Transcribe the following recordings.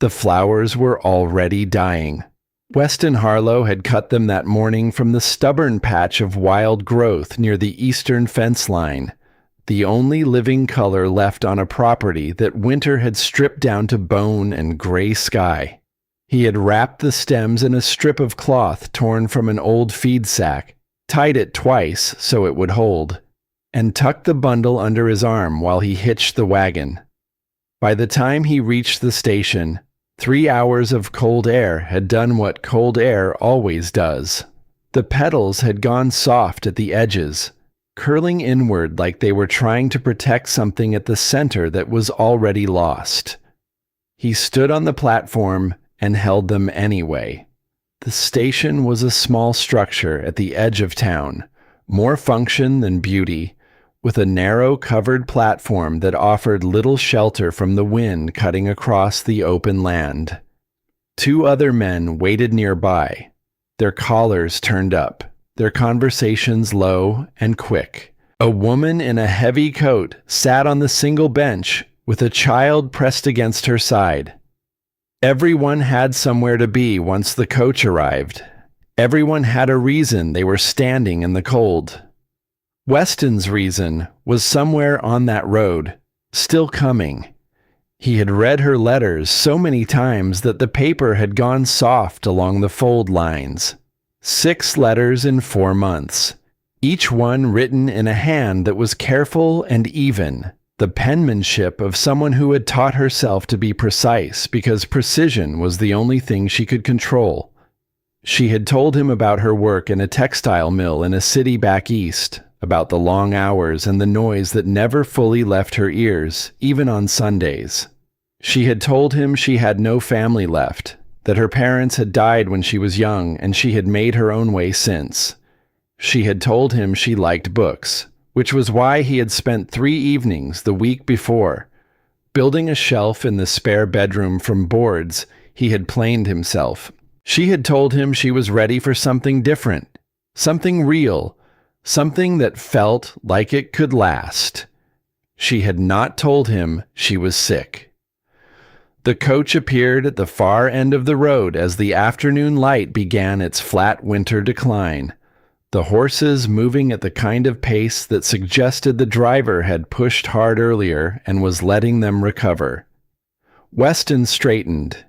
The flowers were already dying. Weston Harlow had cut them that morning from the stubborn patch of wild growth near the eastern fence line, the only living color left on a property that winter had stripped down to bone and gray sky. He had wrapped the stems in a strip of cloth torn from an old feed sack, tied it twice so it would hold, and tucked the bundle under his arm while he hitched the wagon. By the time he reached the station, 3 hours of cold air had done what cold air always does. The petals had gone soft at the edges, curling inward like they were trying to protect something at the center that was already lost. He stood on the platform and held them anyway. The station was a small structure at the edge of town, more function than beauty, with a narrow covered platform that offered little shelter from the wind cutting across the open land. 2 other men waited nearby, their collars turned up, their conversations low and quick. A woman in a heavy coat sat on the single bench with a child pressed against her side. Everyone had somewhere to be once the coach arrived. Everyone had a reason they were standing in the cold. Weston's reason was somewhere on that road, still coming. He had read her letters so many times that the paper had gone soft along the fold lines. 6 letters in 4 months, each one written in a hand that was careful and even, the penmanship of someone who had taught herself to be precise because precision was the only thing she could control. She had told him about her work in a textile mill in a city back east, about the long hours and the noise that never fully left her ears, even on Sundays. She had told him she had no family left, that her parents had died when she was young and she had made her own way since. She had told him she liked books, which was why he had spent 3 evenings the week before, building a shelf in the spare bedroom from boards he had planed himself. She had told him she was ready for something different, something real, something that felt like it could last. She had not told him she was sick. The coach appeared at the far end of the road as the afternoon light began its flat winter decline, the horses moving at the kind of pace that suggested the driver had pushed hard earlier and was letting them recover. Weston straightened.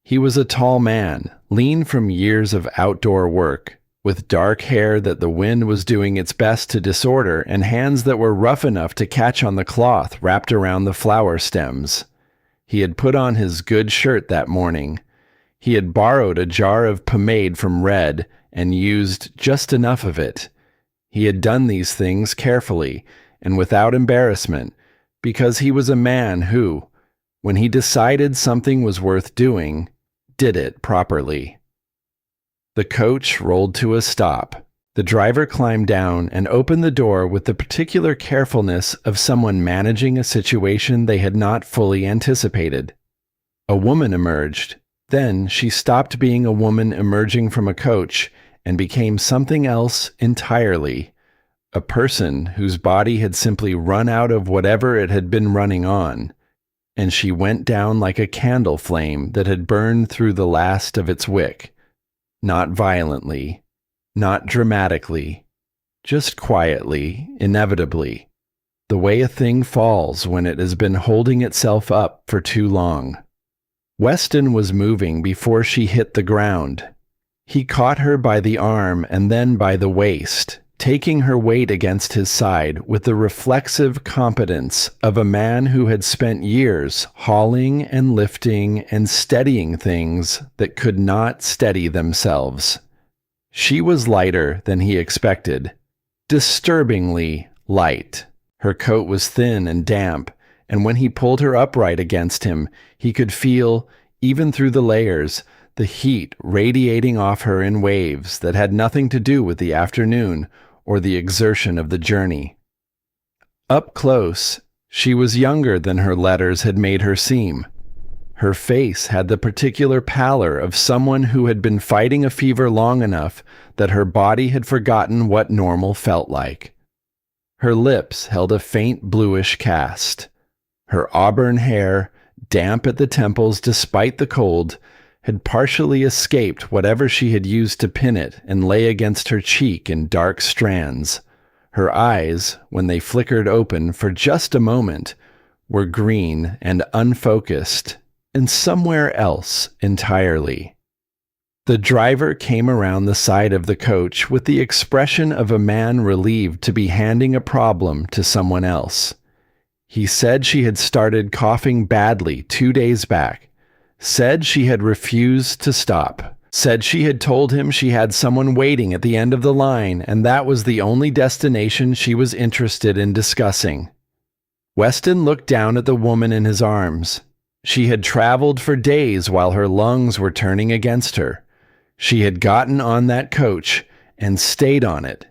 He was a tall man, lean from years of outdoor work, with dark hair that the wind was doing its best to disorder and hands that were rough enough to catch on the cloth wrapped around the flower stems. He had put on his good shirt that morning. He had borrowed a jar of pomade from Red and used just enough of it. He had done these things carefully and without embarrassment because he was a man who, when he decided something was worth doing, did it properly. The coach rolled to a stop. The driver climbed down and opened the door with the particular carefulness of someone managing a situation they had not fully anticipated. A woman emerged. Then she stopped being a woman emerging from a coach and became something else entirely. A person whose body had simply run out of whatever it had been running on, and she went down like a candle flame that had burned through the last of its wick. Not violently, not dramatically, just quietly, inevitably, the way a thing falls when it has been holding itself up for too long. Weston was moving before she hit the ground. He caught her by the arm and then by the waist, taking her weight against his side with the reflexive competence of a man who had spent years hauling and lifting and steadying things that could not steady themselves. She was lighter than he expected, disturbingly light. Her coat was thin and damp, and when he pulled her upright against him, he could feel, even through the layers, the heat radiating off her in waves that had nothing to do with the afternoon or the exertion of the journey. Up close, she was younger than her letters had made her seem. Her face had the particular pallor of someone who had been fighting a fever long enough that her body had forgotten what normal felt like. Her lips held a faint bluish cast. Her auburn hair, damp at the temples despite the cold, had partially escaped whatever she had used to pin it and lay against her cheek in dark strands. Her eyes, when they flickered open for just a moment, were green and unfocused, and somewhere else entirely. The driver came around the side of the coach with the expression of a man relieved to be handing a problem to someone else. He said she had started coughing badly 2 days back, said she had refused to stop, said she had told him she had someone waiting at the end of the line and that was the only destination she was interested in discussing. Weston looked down at the woman in his arms. She had traveled for days while her lungs were turning against her. She had gotten on that coach and stayed on it,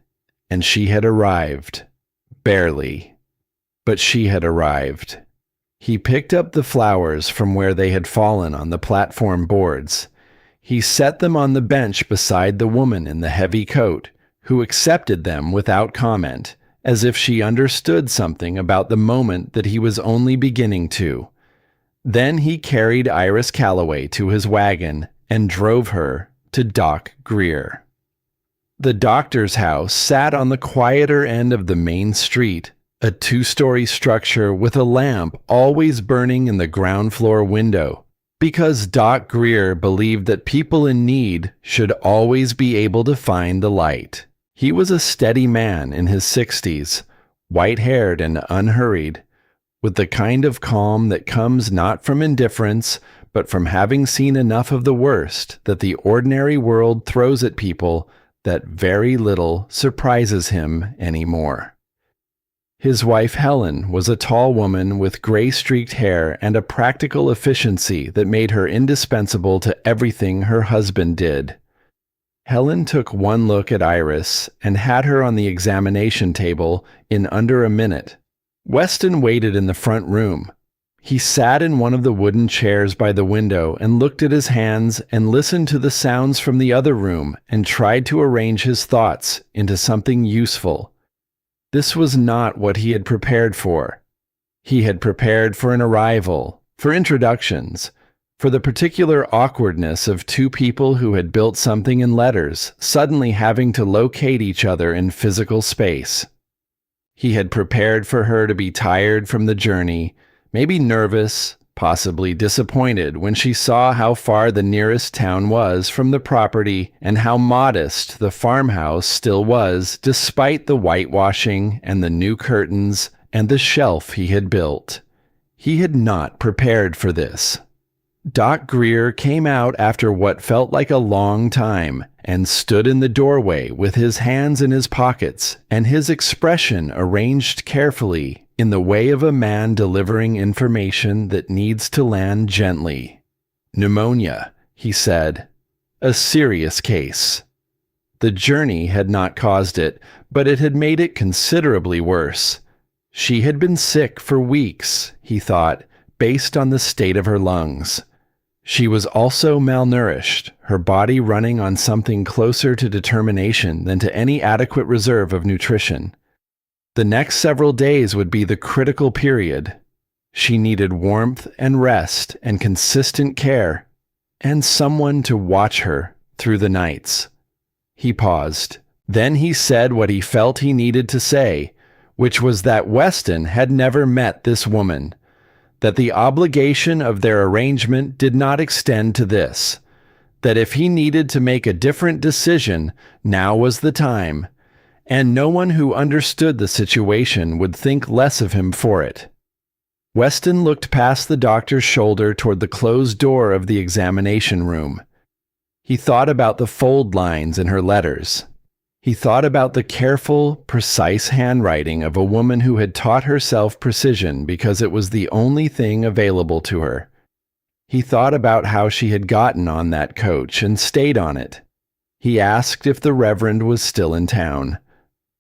and she had arrived. Barely. But she had arrived. He picked up the flowers from where they had fallen on the platform boards. He set them on the bench beside the woman in the heavy coat, who accepted them without comment, as if she understood something about the moment that he was only beginning to. Then he carried Iris Calloway to his wagon and drove her to Doc Greer. The doctor's house sat on the quieter end of the main street, a 2-story structure with a lamp always burning in the ground floor window, because Doc Greer believed that people in need should always be able to find the light. He was a steady man in his 60s, white-haired and unhurried, with the kind of calm that comes not from indifference, but from having seen enough of the worst that the ordinary world throws at people that very little surprises him anymore. His wife Helen was a tall woman with gray-streaked hair and a practical efficiency that made her indispensable to everything her husband did. Helen took one look at Iris and had her on the examination table in under a minute. Weston waited in the front room. He sat in one of the wooden chairs by the window and looked at his hands and listened to the sounds from the other room and tried to arrange his thoughts into something useful. This was not what he had prepared for. He had prepared for an arrival, for introductions, for the particular awkwardness of two people who had built something in letters suddenly having to locate each other in physical space. He had prepared for her to be tired from the journey, maybe nervous, possibly disappointed when she saw how far the nearest town was from the property and how modest the farmhouse still was despite the whitewashing and the new curtains and the shelf he had built. He had not prepared for this. Doc Greer came out after what felt like a long time and stood in the doorway with his hands in his pockets and his expression arranged carefully in the way of a man delivering information that needs to land gently. "Pneumonia," he said. "A serious case." The journey had not caused it, but it had made it considerably worse. She had been sick for weeks, he thought, based on the state of her lungs. She was also malnourished, her body running on something closer to determination than to any adequate reserve of nutrition. The next several days would be the critical period. She needed warmth and rest and consistent care, and someone to watch her through the nights. He paused. Then he said what he felt he needed to say, which was that Weston had never met this woman, that the obligation of their arrangement did not extend to this, that if he needed to make a different decision, now was the time, and no one who understood the situation would think less of him for it. Weston looked past the doctor's shoulder toward the closed door of the examination room. He thought about the fold lines in her letters. He thought about the careful, precise handwriting of a woman who had taught herself precision because it was the only thing available to her. He thought about how she had gotten on that coach and stayed on it. He asked if the Reverend was still in town.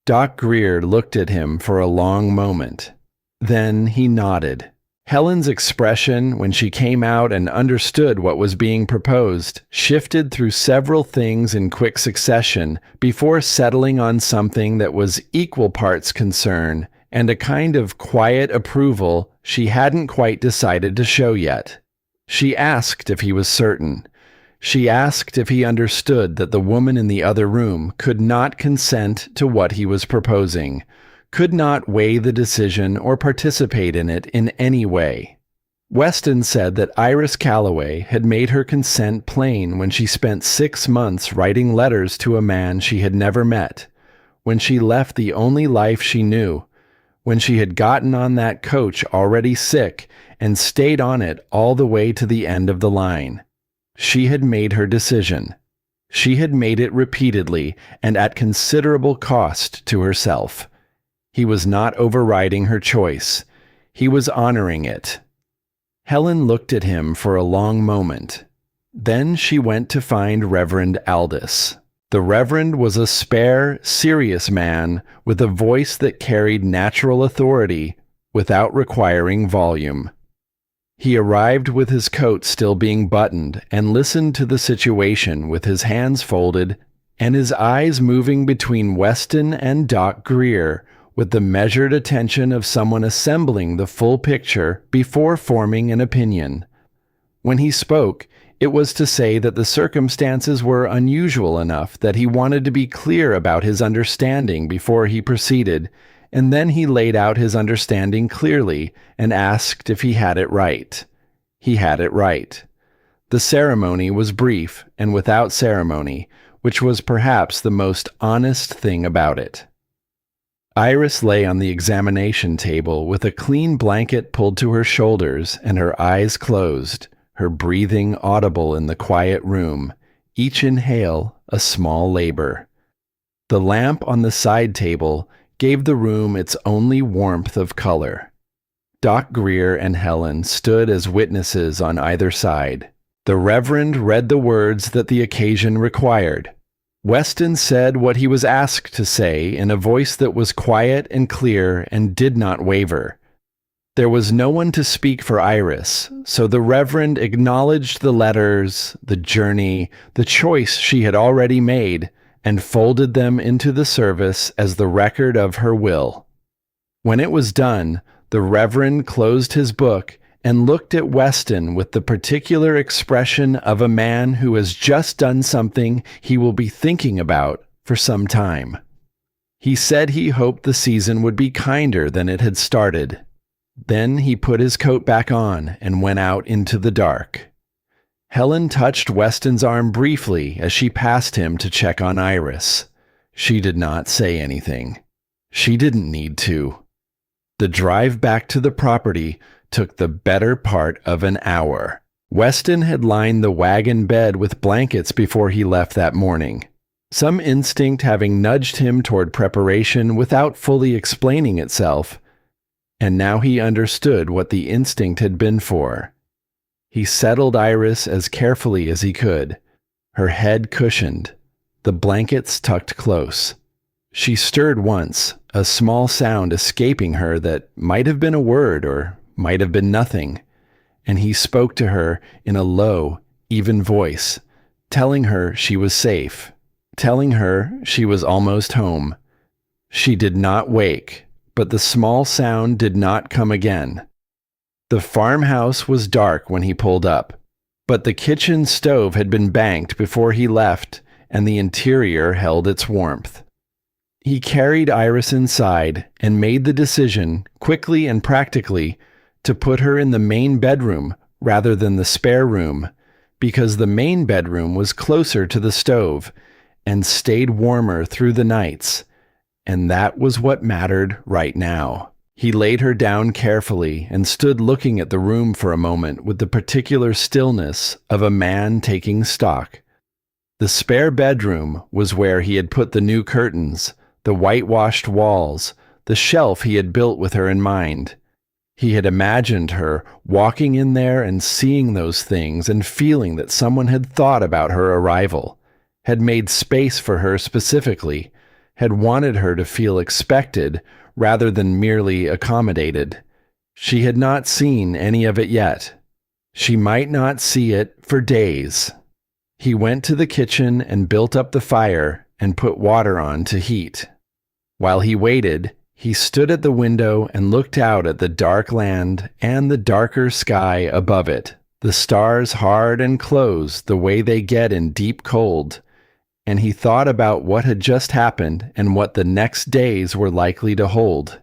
Doc Greer looked at him for a long moment. Then he nodded. Helen's expression, when she came out and understood what was being proposed, shifted through several things in quick succession before settling on something that was equal parts concern and a kind of quiet approval She hadn't quite decided to show yet. She asked if he was certain. She asked if he understood that the woman in the other room could not consent to what he was proposing, could not weigh the decision or participate in it in any way. Weston said that Iris Calloway had made her consent plain when she spent 6 months writing letters to a man she had never met, when she left the only life she knew, when she had gotten on that coach already sick and stayed on it all the way to the end of the line. She had made her decision. She had made it repeatedly and at considerable cost to herself. He was not overriding her choice. He was honoring it. Helen looked at him for a long moment. Then she went to find Reverend Aldous. The Reverend was a spare, serious man with a voice that carried natural authority without requiring volume. He arrived with his coat still being buttoned and listened to the situation with his hands folded and his eyes moving between Weston and Doc Greer with the measured attention of someone assembling the full picture before forming an opinion. When he spoke, it was to say that the circumstances were unusual enough that he wanted to be clear about his understanding before he proceeded, and then he laid out his understanding clearly and asked if he had it right. He had it right. The ceremony was brief and without ceremony, which was perhaps the most honest thing about it. Iris lay on the examination table with a clean blanket pulled to her shoulders and her eyes closed, her breathing audible in the quiet room, each inhale a small labor. The lamp on the side table gave the room its only warmth of color. Doc Greer and Helen stood as witnesses on either side. The Reverend read the words that the occasion required. Weston said what he was asked to say in a voice that was quiet and clear and did not waver. There was no one to speak for Iris, so the Reverend acknowledged the letters, the journey, the choice she had already made, and folded them into the service as the record of her will. When it was done, the Reverend closed his book and looked at Weston with the particular expression of a man who has just done something he will be thinking about for some time. He said he hoped the season would be kinder than it had started. Then he put his coat back on and went out into the dark. Helen touched Weston's arm briefly as she passed him to check on Iris. She did not say anything. She didn't need to. The drive back to the property took the better part of an hour. Weston had lined the wagon bed with blankets before he left that morning, some instinct having nudged him toward preparation without fully explaining itself, and now he understood what the instinct had been for. He settled Iris as carefully as he could, her head cushioned, the blankets tucked close. She stirred once, a small sound escaping her that might have been a word or might have been nothing, and he spoke to her in a low, even voice, telling her she was safe, telling her she was almost home. She did not wake, but the small sound did not come again. The farmhouse was dark when he pulled up, but the kitchen stove had been banked before he left, and the interior held its warmth. He carried Iris inside and made the decision, quickly and practically, to put her in the main bedroom rather than the spare room, because the main bedroom was closer to the stove and stayed warmer through the nights, and that was what mattered right now. He laid her down carefully and stood looking at the room for a moment with the particular stillness of a man taking stock. The spare bedroom was where he had put the new curtains, the whitewashed walls, the shelf he had built with her in mind. He had imagined her walking in there and seeing those things and feeling that someone had thought about her arrival, had made space for her specifically, had wanted her to feel expected rather than merely accommodated. She had not seen any of it yet. She might not see it for days. He went to the kitchen and built up the fire and put water on to heat. While he waited, He stood at the window and looked out at the dark land and the darker sky above it, the stars hard and closed the way they get in deep cold, and he thought about what had just happened and what the next days were likely to hold.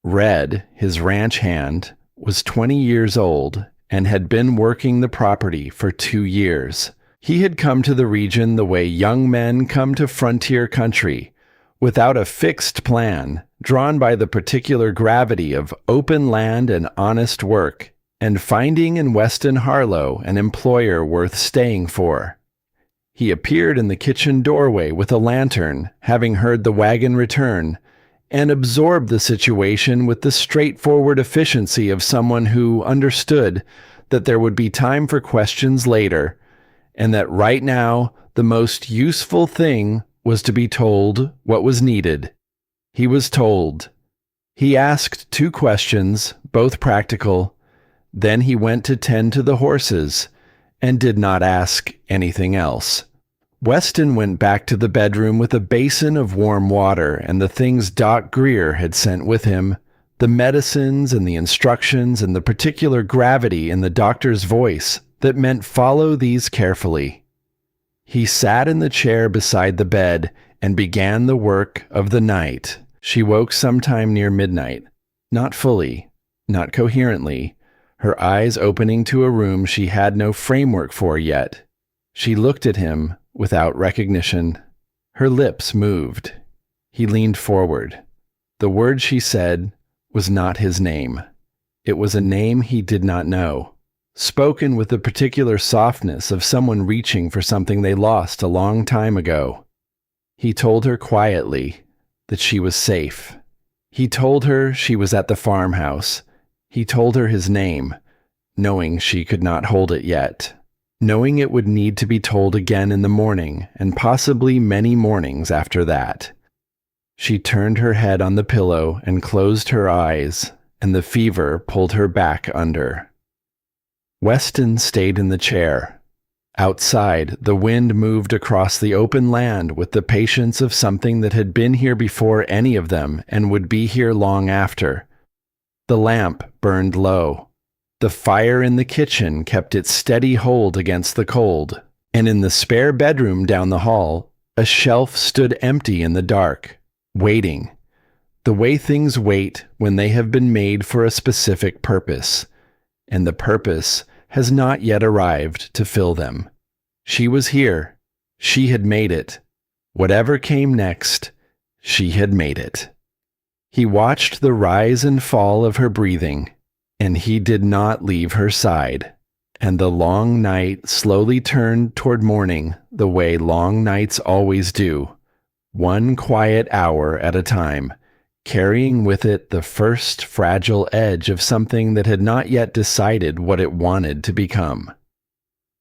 Red, his ranch hand, was 20 years old and had been working the property for 2 years. He had come to the region the way young men come to frontier country, without a fixed plan, drawn by the particular gravity of open land and honest work, and finding in Weston Harlow an employer worth staying for. He appeared in the kitchen doorway with a lantern, having heard the wagon return, and absorbed the situation with the straightforward efficiency of someone who understood that there would be time for questions later, and that right now the most useful thing was to be told what was needed. He was told. He asked 2 questions, both practical. Then he went to tend to the horses, and did not ask anything else. Weston went back to the bedroom with a basin of warm water and the things Doc Greer had sent with him, the medicines and the instructions and the particular gravity in the doctor's voice that meant follow these carefully. He sat in the chair beside the bed and began the work of the night. She woke sometime near midnight, not fully, not coherently, her eyes opening to a room she had no framework for yet. She looked at him without recognition. Her lips moved. He leaned forward. The word she said was not his name. It was a name he did not know, spoken with the particular softness of someone reaching for something they lost a long time ago. He told her quietly that she was safe. He told her she was at the farmhouse. He told her his name, knowing she could not hold it yet, knowing it would need to be told again in the morning and possibly many mornings after that. She turned her head on the pillow and closed her eyes, and the fever pulled her back under. Weston stayed in the chair. Outside, the wind moved across the open land with the patience of something that had been here before any of them and would be here long after. The lamp burned low. The fire in the kitchen kept its steady hold against the cold, and in the spare bedroom down the hall, a shelf stood empty in the dark, waiting, the way things wait when they have been made for a specific purpose, and the purpose has not yet arrived to fill them. She was here. She had made it. Whatever came next, she had made it. He watched the rise and fall of her breathing, and he did not leave her side, and the long night slowly turned toward morning the way long nights always do, 1 quiet hour at a time, carrying with it the first fragile edge of something that had not yet decided what it wanted to become.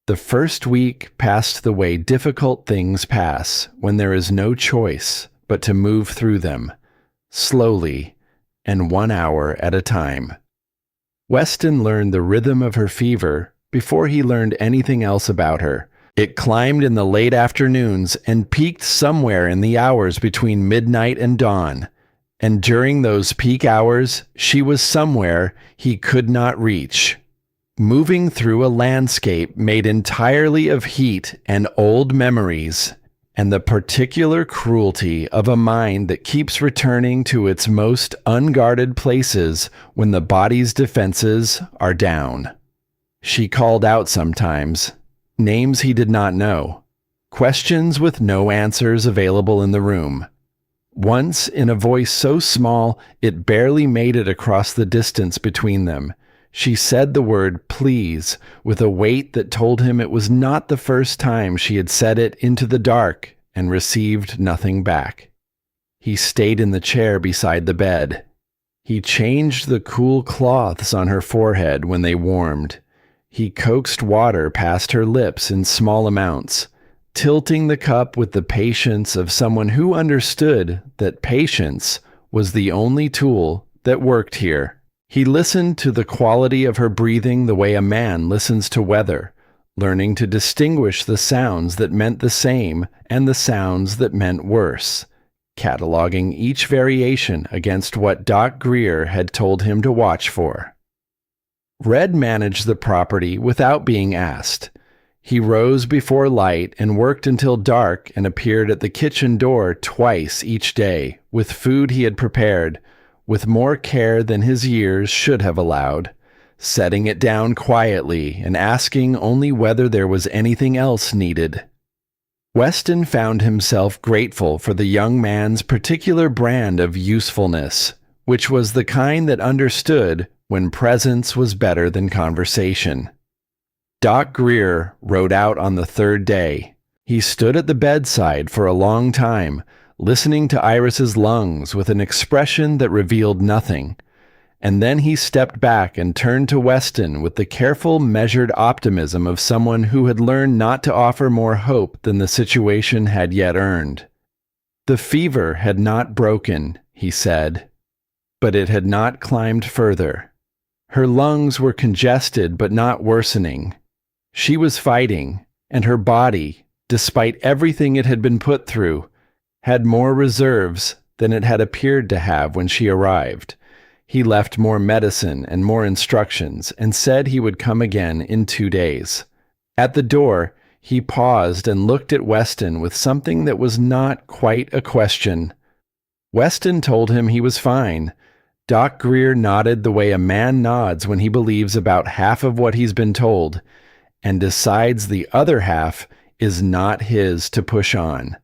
The first week passed the way difficult things pass when there is no choice but to move through them, slowly and 1 hour at a time. Weston learned the rhythm of her fever before he learned anything else about her. It climbed in the late afternoons and peaked somewhere in the hours between midnight and dawn. And during those peak hours, she was somewhere he could not reach, moving through a landscape made entirely of heat and old memories, and the particular cruelty of a mind that keeps returning to its most unguarded places when the body's defenses are down. She called out sometimes, names he did not know, questions with no answers available in the room. Once, in a voice so small it barely made it across the distance between them, she said the word please with a weight that told him it was not the first time she had said it into the dark and received nothing back. He stayed in the chair beside the bed. He changed the cool cloths on her forehead when they warmed. He coaxed water past her lips in small amounts, tilting the cup with the patience of someone who understood that patience was the only tool that worked here. He listened to the quality of her breathing the way a man listens to weather, learning to distinguish the sounds that meant the same and the sounds that meant worse. cataloging each variation against what Doc Greer had told him to watch for. Red managed the property without being asked. He rose before light and worked until dark and appeared at the kitchen door twice each day with food he had prepared, with more care than his years should have allowed, setting it down quietly and asking only whether there was anything else needed. Weston found himself grateful for the young man's particular brand of usefulness, which was the kind that understood when presence was better than conversation. Doc Greer rode out on the third day. He stood at the bedside for a long time, listening to Iris's lungs with an expression that revealed nothing, and then he stepped back and turned to Weston with the careful, measured optimism of someone who had learned not to offer more hope than the situation had yet earned. The fever had not broken, he said, but it had not climbed further. Her lungs were congested but not worsening. She was fighting, and her body, despite everything it had been put through, had more reserves than it had appeared to have when she arrived. He left more medicine and more instructions and said he would come again in 2 days. At the door, he paused and looked at Weston with something that was not quite a question. Weston told him he was fine. Doc Greer nodded the way a man nods when he believes about half of what he's been told, and decides the other half is not his to push on.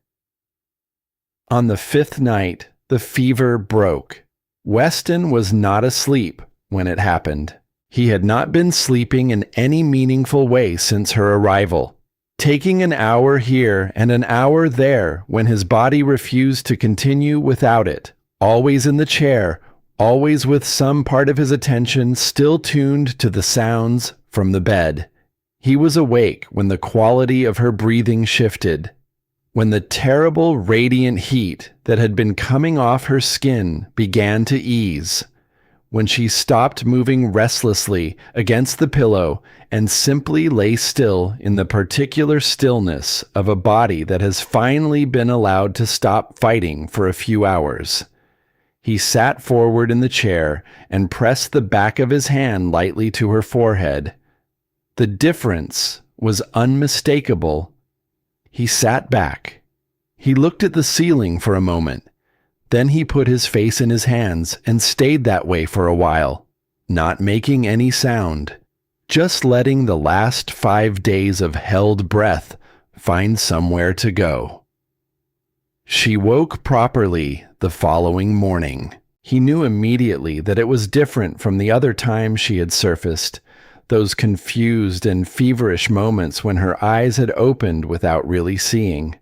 On the 5th night, the fever broke. Weston was not asleep when it happened. He had not been sleeping in any meaningful way since her arrival, taking an hour here and an hour there when his body refused to continue without it, always in the chair, always with some part of his attention still tuned to the sounds from the bed. He was awake when the quality of her breathing shifted, when the terrible radiant heat that had been coming off her skin began to ease, when she stopped moving restlessly against the pillow and simply lay still in the particular stillness of a body that has finally been allowed to stop fighting for a few hours. He sat forward in the chair and pressed the back of his hand lightly to her forehead. The difference was unmistakable. He sat back. He looked at the ceiling for a moment. Then he put his face in his hands and stayed that way for a while, not making any sound, just letting the last 5 days of held breath find somewhere to go. She woke properly the following morning. He knew immediately that it was different from the other times she had surfaced, those confused and feverish moments when her eyes had opened without really seeing.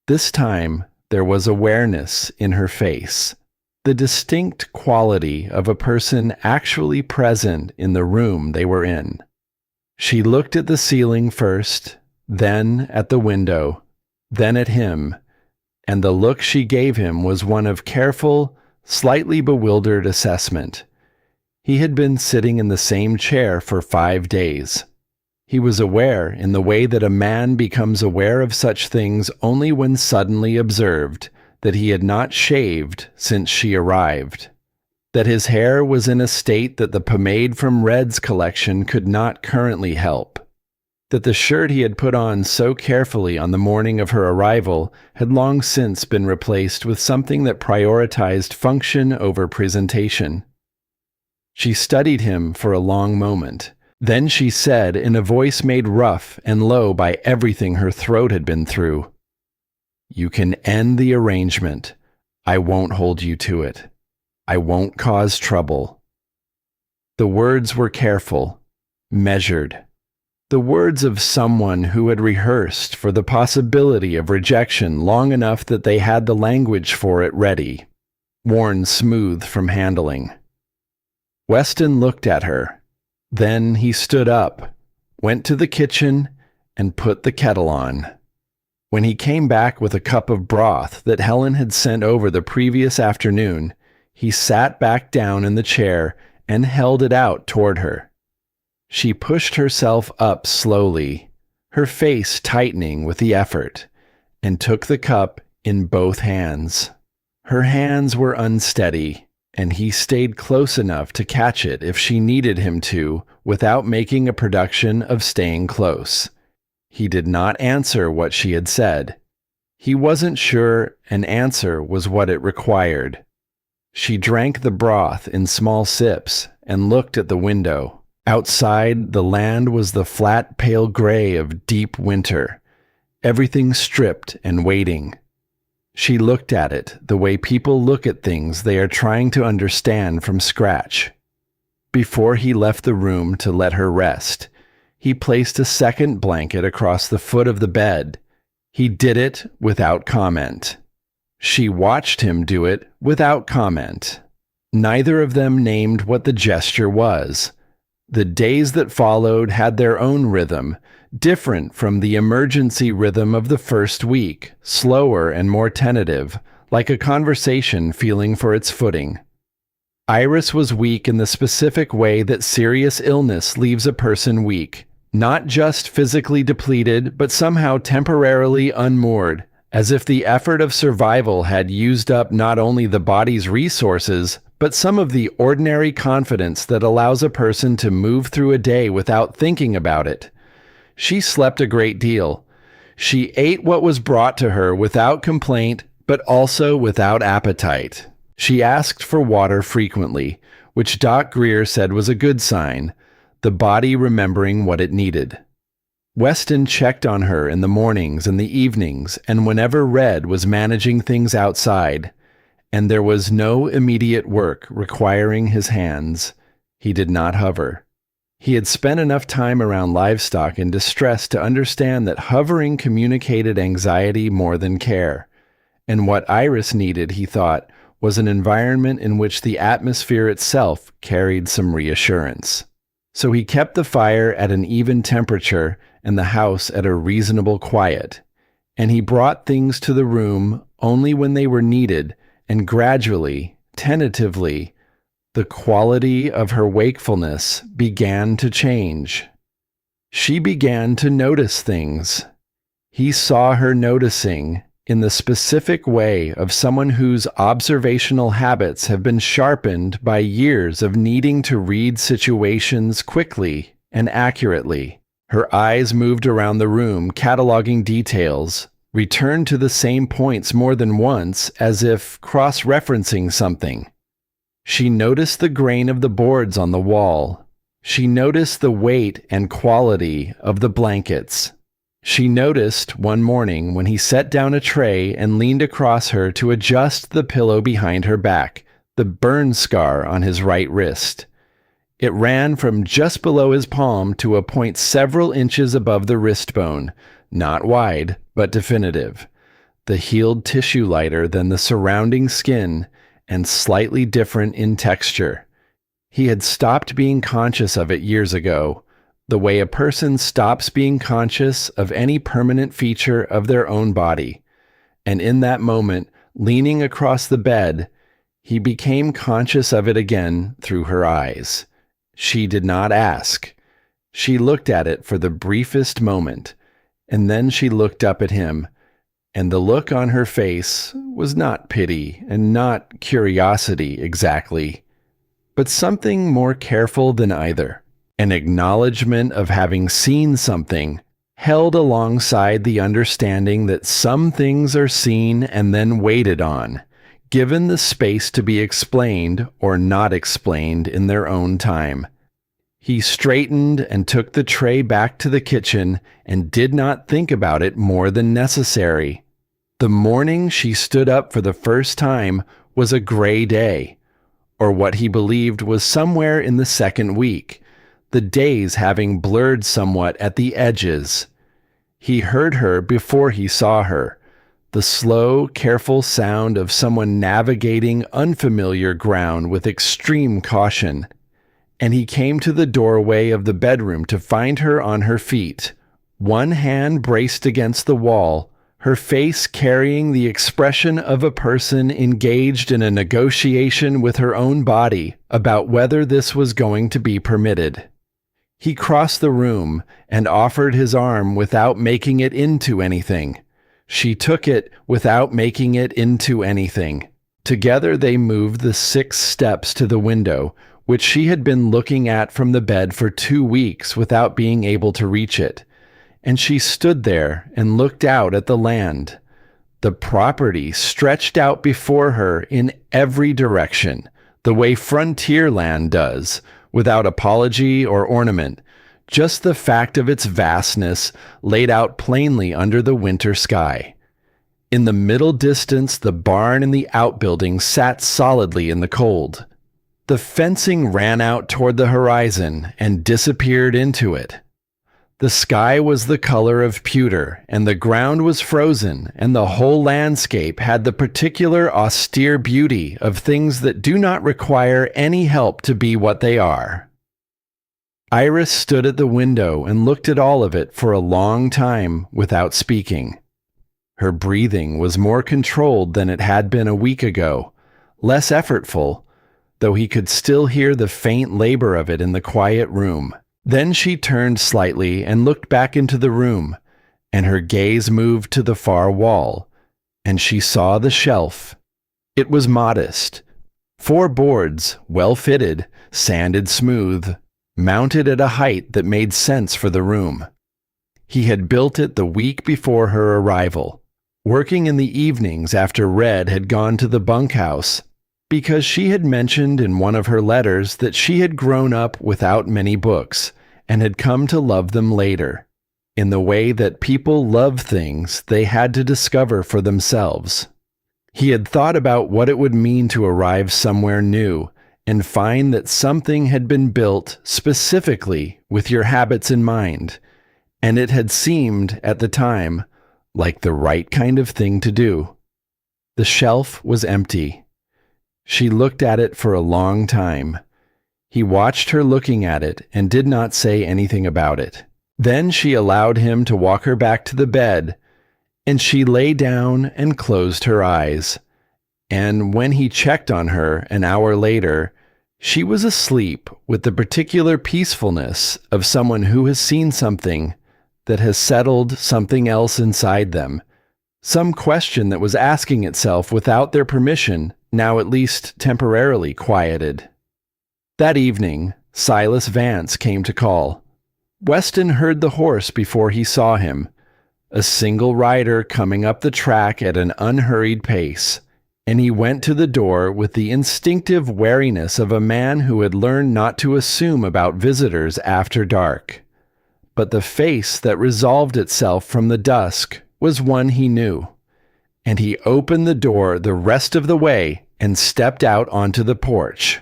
This time, there was awareness in her face, the distinct quality of a person actually present in the room they were in. She looked at the ceiling first, then at the window, then at him, and the look she gave him was one of careful, slightly bewildered assessment. He had been sitting in the same chair for 5 days. He was aware in the way that a man becomes aware of such things only when suddenly observed, that he had not shaved since she arrived, that his hair was in a state that the pomade from Red's collection could not currently help, that the shirt he had put on so carefully on the morning of her arrival had long since been replaced with something that prioritized function over presentation. She studied him for a long moment. Then she said, in a voice made rough and low by everything her throat had been through, "You can end the arrangement. I won't hold you to it. I won't cause trouble." The words were careful, measured. The words of someone who had rehearsed for the possibility of rejection long enough that they had the language for it ready, worn smooth from handling. Weston looked at her. Then he stood up, went to the kitchen, and put the kettle on. When he came back with a cup of broth that Helen had sent over the previous afternoon, he sat back down in the chair and held it out toward her. She pushed herself up slowly, her face tightening with the effort, and took the cup in both hands. Her hands were unsteady, and he stayed close enough to catch it if she needed him to without making a production of staying close. He did not answer what she had said. He wasn't sure an answer was what it required. She drank the broth in small sips and looked at the window. Outside, the land was the flat, pale gray of deep winter, everything stripped and waiting. She looked at it the way people look at things they are trying to understand from scratch. Before he left the room to let her rest, he placed a second blanket across the foot of the bed. He did it without comment. She watched him do it without comment. Neither of them named what the gesture was. The days that followed had their own rhythm, different from the emergency rhythm of the first week, slower and more tentative, like a conversation feeling for its footing. Iris was weak in the specific way that serious illness leaves a person weak, not just physically depleted, but somehow temporarily unmoored, as if the effort of survival had used up not only the body's resources, but some of the ordinary confidence that allows a person to move through a day without thinking about it. She slept a great deal. She ate what was brought to her without complaint, but also without appetite. She asked for water frequently, which Doc Greer said was a good sign, the body remembering what it needed. Weston checked on her in the mornings and the evenings, and whenever Red was managing things outside, and there was no immediate work requiring his hands, he did not hover. He had spent enough time around livestock in distress to understand that hovering communicated anxiety more than care, and what Iris needed, he thought, was an environment in which the atmosphere itself carried some reassurance. So he kept the fire at an even temperature and the house at a reasonable quiet, and he brought things to the room only when they were needed, and gradually, tentatively, the quality of her wakefulness began to change. She began to notice things. He saw her noticing in the specific way of someone whose observational habits have been sharpened by years of needing to read situations quickly and accurately. Her eyes moved around the room, cataloging details, returned to the same points more than once, as if cross-referencing something. She noticed the grain of the boards on the wall. She noticed the weight and quality of the blankets. She noticed one morning when he set down a tray and leaned across her to adjust the pillow behind her back, the burn scar on his right wrist. It ran from just below his palm to a point several inches above the wrist bone, not wide, but definitive. The healed tissue lighter than the surrounding skin and slightly different in texture. He had stopped being conscious of it years ago, the way a person stops being conscious of any permanent feature of their own body. And in that moment, leaning across the bed, he became conscious of it again through her eyes. She did not ask. She looked at it for the briefest moment, and then she looked up at him, and the look on her face was not pity and not curiosity exactly, but something more careful than either. An acknowledgement of having seen something, held alongside the understanding that some things are seen and then waited on, given the space to be explained or not explained in their own time. He straightened and took the tray back to the kitchen and did not think about it more than necessary. The morning she stood up for the first time was a gray day, or what he believed was somewhere in the second week, the days having blurred somewhat at the edges. He heard her before he saw her, the slow, careful sound of someone navigating unfamiliar ground with extreme caution. And he came to the doorway of the bedroom to find her on her feet, one hand braced against the wall, her face carrying the expression of a person engaged in a negotiation with her own body about whether this was going to be permitted. He crossed the room and offered his arm without making it into anything. She took it without making it into anything. Together they moved the 6 steps to the window, which she had been looking at from the bed for 2 weeks without being able to reach it, and she stood there and looked out at the land. The property stretched out before her in every direction, the way frontier land does, without apology or ornament, just the fact of its vastness laid out plainly under the winter sky. In the middle distance, the barn and the outbuildings sat solidly in the cold. The fencing ran out toward the horizon and disappeared into it. The sky was the color of pewter, and the ground was frozen, and the whole landscape had the particular austere beauty of things that do not require any help to be what they are. Iris stood at the window and looked at all of it for a long time without speaking. Her breathing was more controlled than it had been a week ago, less effortful, though he could still hear the faint labor of it in the quiet room. Then she turned slightly and looked back into the room, and her gaze moved to the far wall, and she saw the shelf. It was modest. 4 boards, well fitted, sanded smooth, mounted at a height that made sense for the room. He had built it the week before her arrival, working in the evenings after Red had gone to the bunkhouse, because she had mentioned in one of her letters that she had grown up without many books and had come to love them later, in the way that people love things they had to discover for themselves. He had thought about what it would mean to arrive somewhere new and find that something had been built specifically with your habits in mind, and it had seemed, at the time, like the right kind of thing to do. The shelf was empty. She looked at it for a long time. He watched her looking at it and did not say anything about it. Then she allowed him to walk her back to the bed, and she lay down and closed her eyes. And when he checked on her an hour later, she was asleep with the particular peacefulness of someone who has seen something that has settled something else inside them, some question that was asking itself without their permission, now at least temporarily quieted. That evening, Silas Vance came to call. Weston heard the horse before he saw him, a single rider coming up the track at an unhurried pace, and he went to the door with the instinctive wariness of a man who had learned not to assume about visitors after dark. But the face that resolved itself from the dusk was one he knew, and he opened the door the rest of the way and stepped out onto the porch.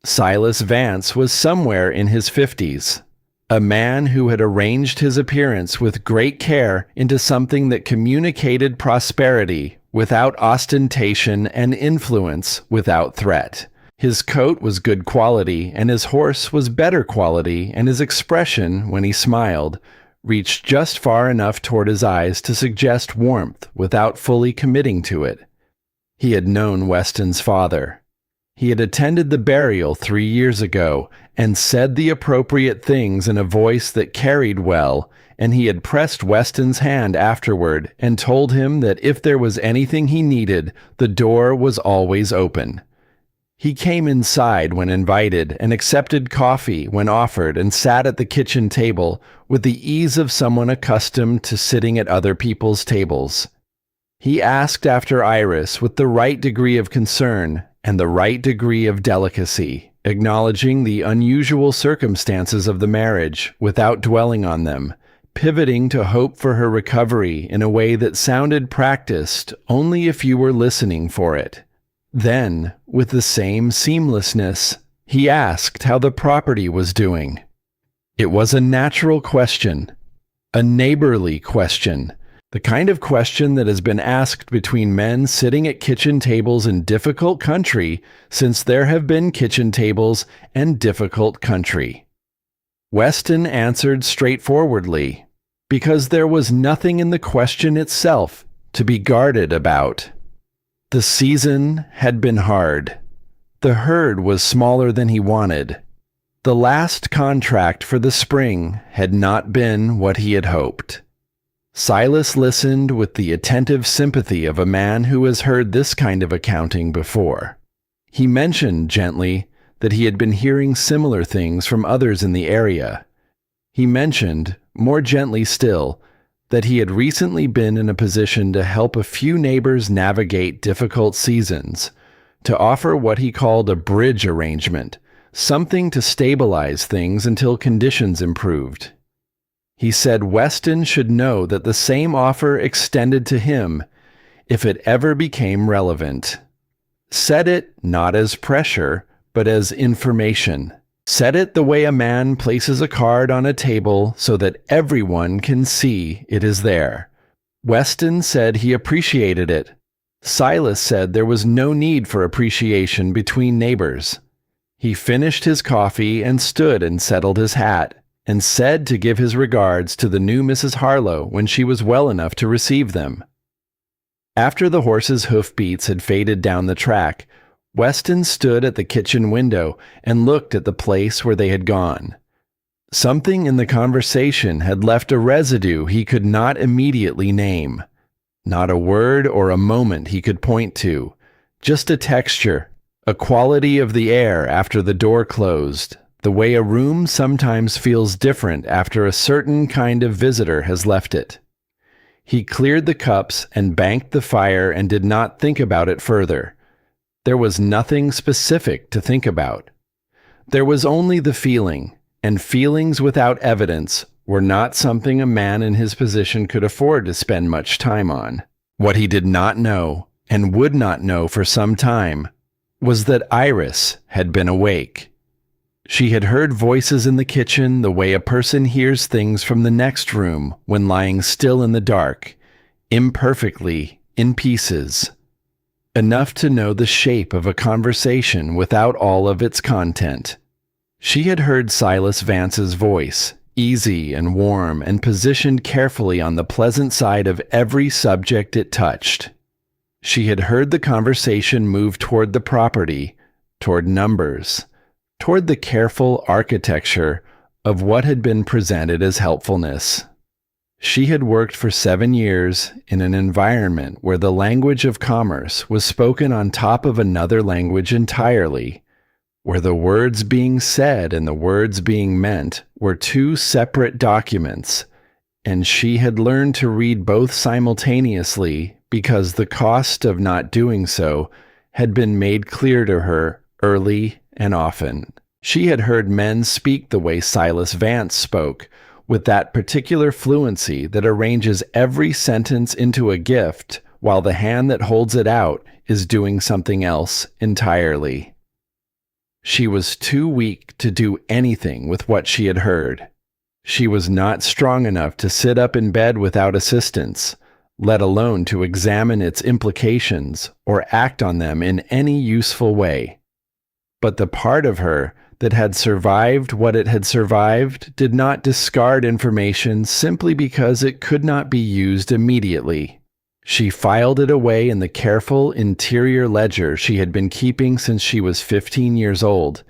Silas Vance was somewhere in his 50s, a man who had arranged his appearance with great care into something that communicated prosperity without ostentation and influence without threat. His coat was good quality, and his horse was better quality, and his expression, when he smiled, reached just far enough toward his eyes to suggest warmth without fully committing to it. He had known Weston's father. He had attended the burial 3 years ago and said the appropriate things in a voice that carried well, and he had pressed Weston's hand afterward and told him that if there was anything he needed, the door was always open. He came inside when invited and accepted coffee when offered and sat at the kitchen table with the ease of someone accustomed to sitting at other people's tables. He asked after Iris with the right degree of concern and the right degree of delicacy, acknowledging the unusual circumstances of the marriage without dwelling on them, pivoting to hope for her recovery in a way that sounded practiced only if you were listening for it. Then, with the same seamlessness, he asked how the property was doing. It was a natural question, a neighborly question, the kind of question that has been asked between men sitting at kitchen tables in difficult country since there have been kitchen tables and difficult country. Weston answered straightforwardly, because there was nothing in the question itself to be guarded about. The season had been hard. The herd was smaller than he wanted. The last contract for the spring had not been what he had hoped. Silas listened with the attentive sympathy of a man who has heard this kind of accounting before. He mentioned gently that he had been hearing similar things from others in the area. He mentioned, more gently still, that he had recently been in a position to help a few neighbors navigate difficult seasons, to offer what he called a bridge arrangement, something to stabilize things until conditions improved. He said Weston should know that the same offer extended to him if it ever became relevant. Said it not as pressure, but as information. Said it the way a man places a card on a table so that everyone can see it is there. Weston said he appreciated it. Silas said there was no need for appreciation between neighbors. He finished his coffee and stood and settled his hat, and said to give his regards to the new Mrs. Harlow when she was well enough to receive them. After the horse's hoofbeats had faded down the track, Weston stood at the kitchen window and looked at the place where they had gone. Something in the conversation had left a residue he could not immediately name. Not a word or a moment he could point to, just a texture, a quality of the air after the door closed, the way a room sometimes feels different after a certain kind of visitor has left it. He cleared the cups and banked the fire and did not think about it further. There was nothing specific to think about. There was only the feeling, and feelings without evidence were not something a man in his position could afford to spend much time on. What he did not know, and would not know for some time, was that Iris had been awake. She had heard voices in the kitchen the way a person hears things from the next room when lying still in the dark, imperfectly, in pieces. Enough to know the shape of a conversation without all of its content. She had heard Silas Vance's voice, easy and warm and positioned carefully on the pleasant side of every subject it touched. She had heard the conversation move toward the property, toward numbers, toward the careful architecture of what had been presented as helpfulness. She had worked for 7 years in an environment where the language of commerce was spoken on top of another language entirely, where the words being said and the words being meant were two separate documents, and she had learned to read both simultaneously because the cost of not doing so had been made clear to her early and often. She had heard men speak the way Silas Vance spoke, with that particular fluency that arranges every sentence into a gift while the hand that holds it out is doing something else entirely. She was too weak to do anything with what she had heard. She was not strong enough to sit up in bed without assistance, let alone to examine its implications or act on them in any useful way. But the part of her that had survived what it had survived did not discard information simply because it could not be used immediately. She filed it away in the careful interior ledger she had been keeping since she was 15 years old,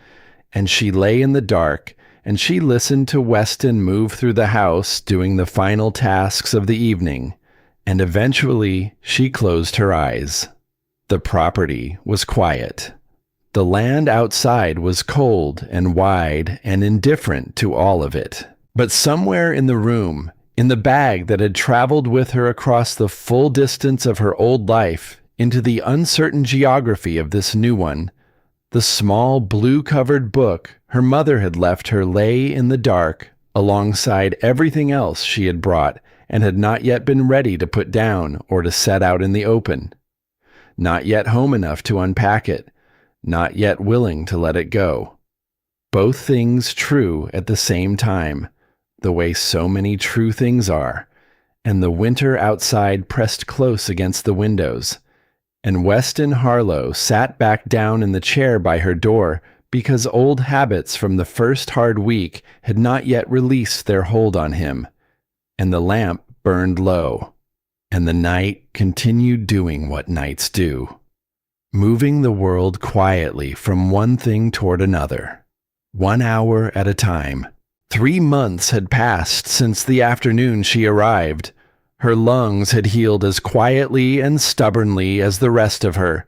and she lay in the dark, and she listened to Weston move through the house doing the final tasks of the evening, and eventually she closed her eyes. The property was quiet. The land outside was cold and wide and indifferent to all of it. But somewhere in the room, in the bag that had traveled with her across the full distance of her old life into the uncertain geography of this new one, the small blue-covered book her mother had left her lay in the dark alongside everything else she had brought and had not yet been ready to put down or to set out in the open. Not yet home enough to unpack it, not yet willing to let it go. Both things true at the same time, the way so many true things are, and the winter outside pressed close against the windows, and Weston Harlow sat back down in the chair by her door because old habits from the first hard week had not yet released their hold on him, and the lamp burned low, and the night continued doing what nights do, moving the world quietly from one thing toward another, 1 hour at a time. 3 months had passed since the afternoon she arrived, Her lungs had healed as quietly and stubbornly as the rest of her.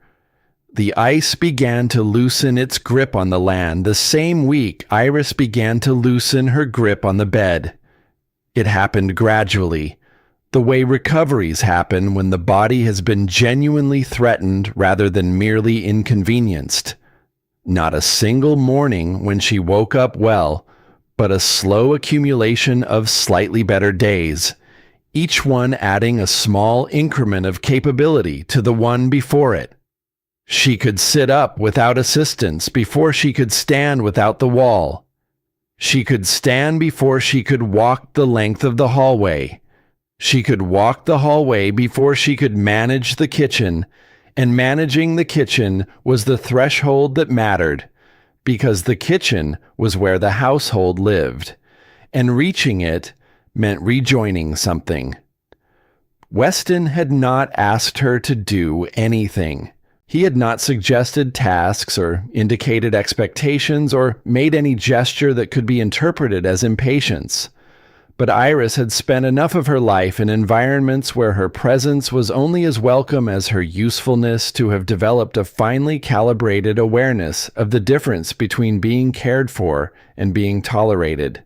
The ice began to loosen its grip on the land the same week Iris began to loosen her grip on the bed. It happened gradually, the way recoveries happen when the body has been genuinely threatened rather than merely inconvenienced. Not a single morning when she woke up well, but a slow accumulation of slightly better days, each one adding a small increment of capability to the one before it. She could sit up without assistance before she could stand without the wall. She could stand before she could walk the length of the hallway. She could walk the hallway before she could manage the kitchen, and managing the kitchen was the threshold that mattered, because the kitchen was where the household lived, and reaching it meant rejoining something. Weston had not asked her to do anything. He had not suggested tasks or indicated expectations or made any gesture that could be interpreted as impatience. But Iris had spent enough of her life in environments where her presence was only as welcome as her usefulness to have developed a finely calibrated awareness of the difference between being cared for and being tolerated.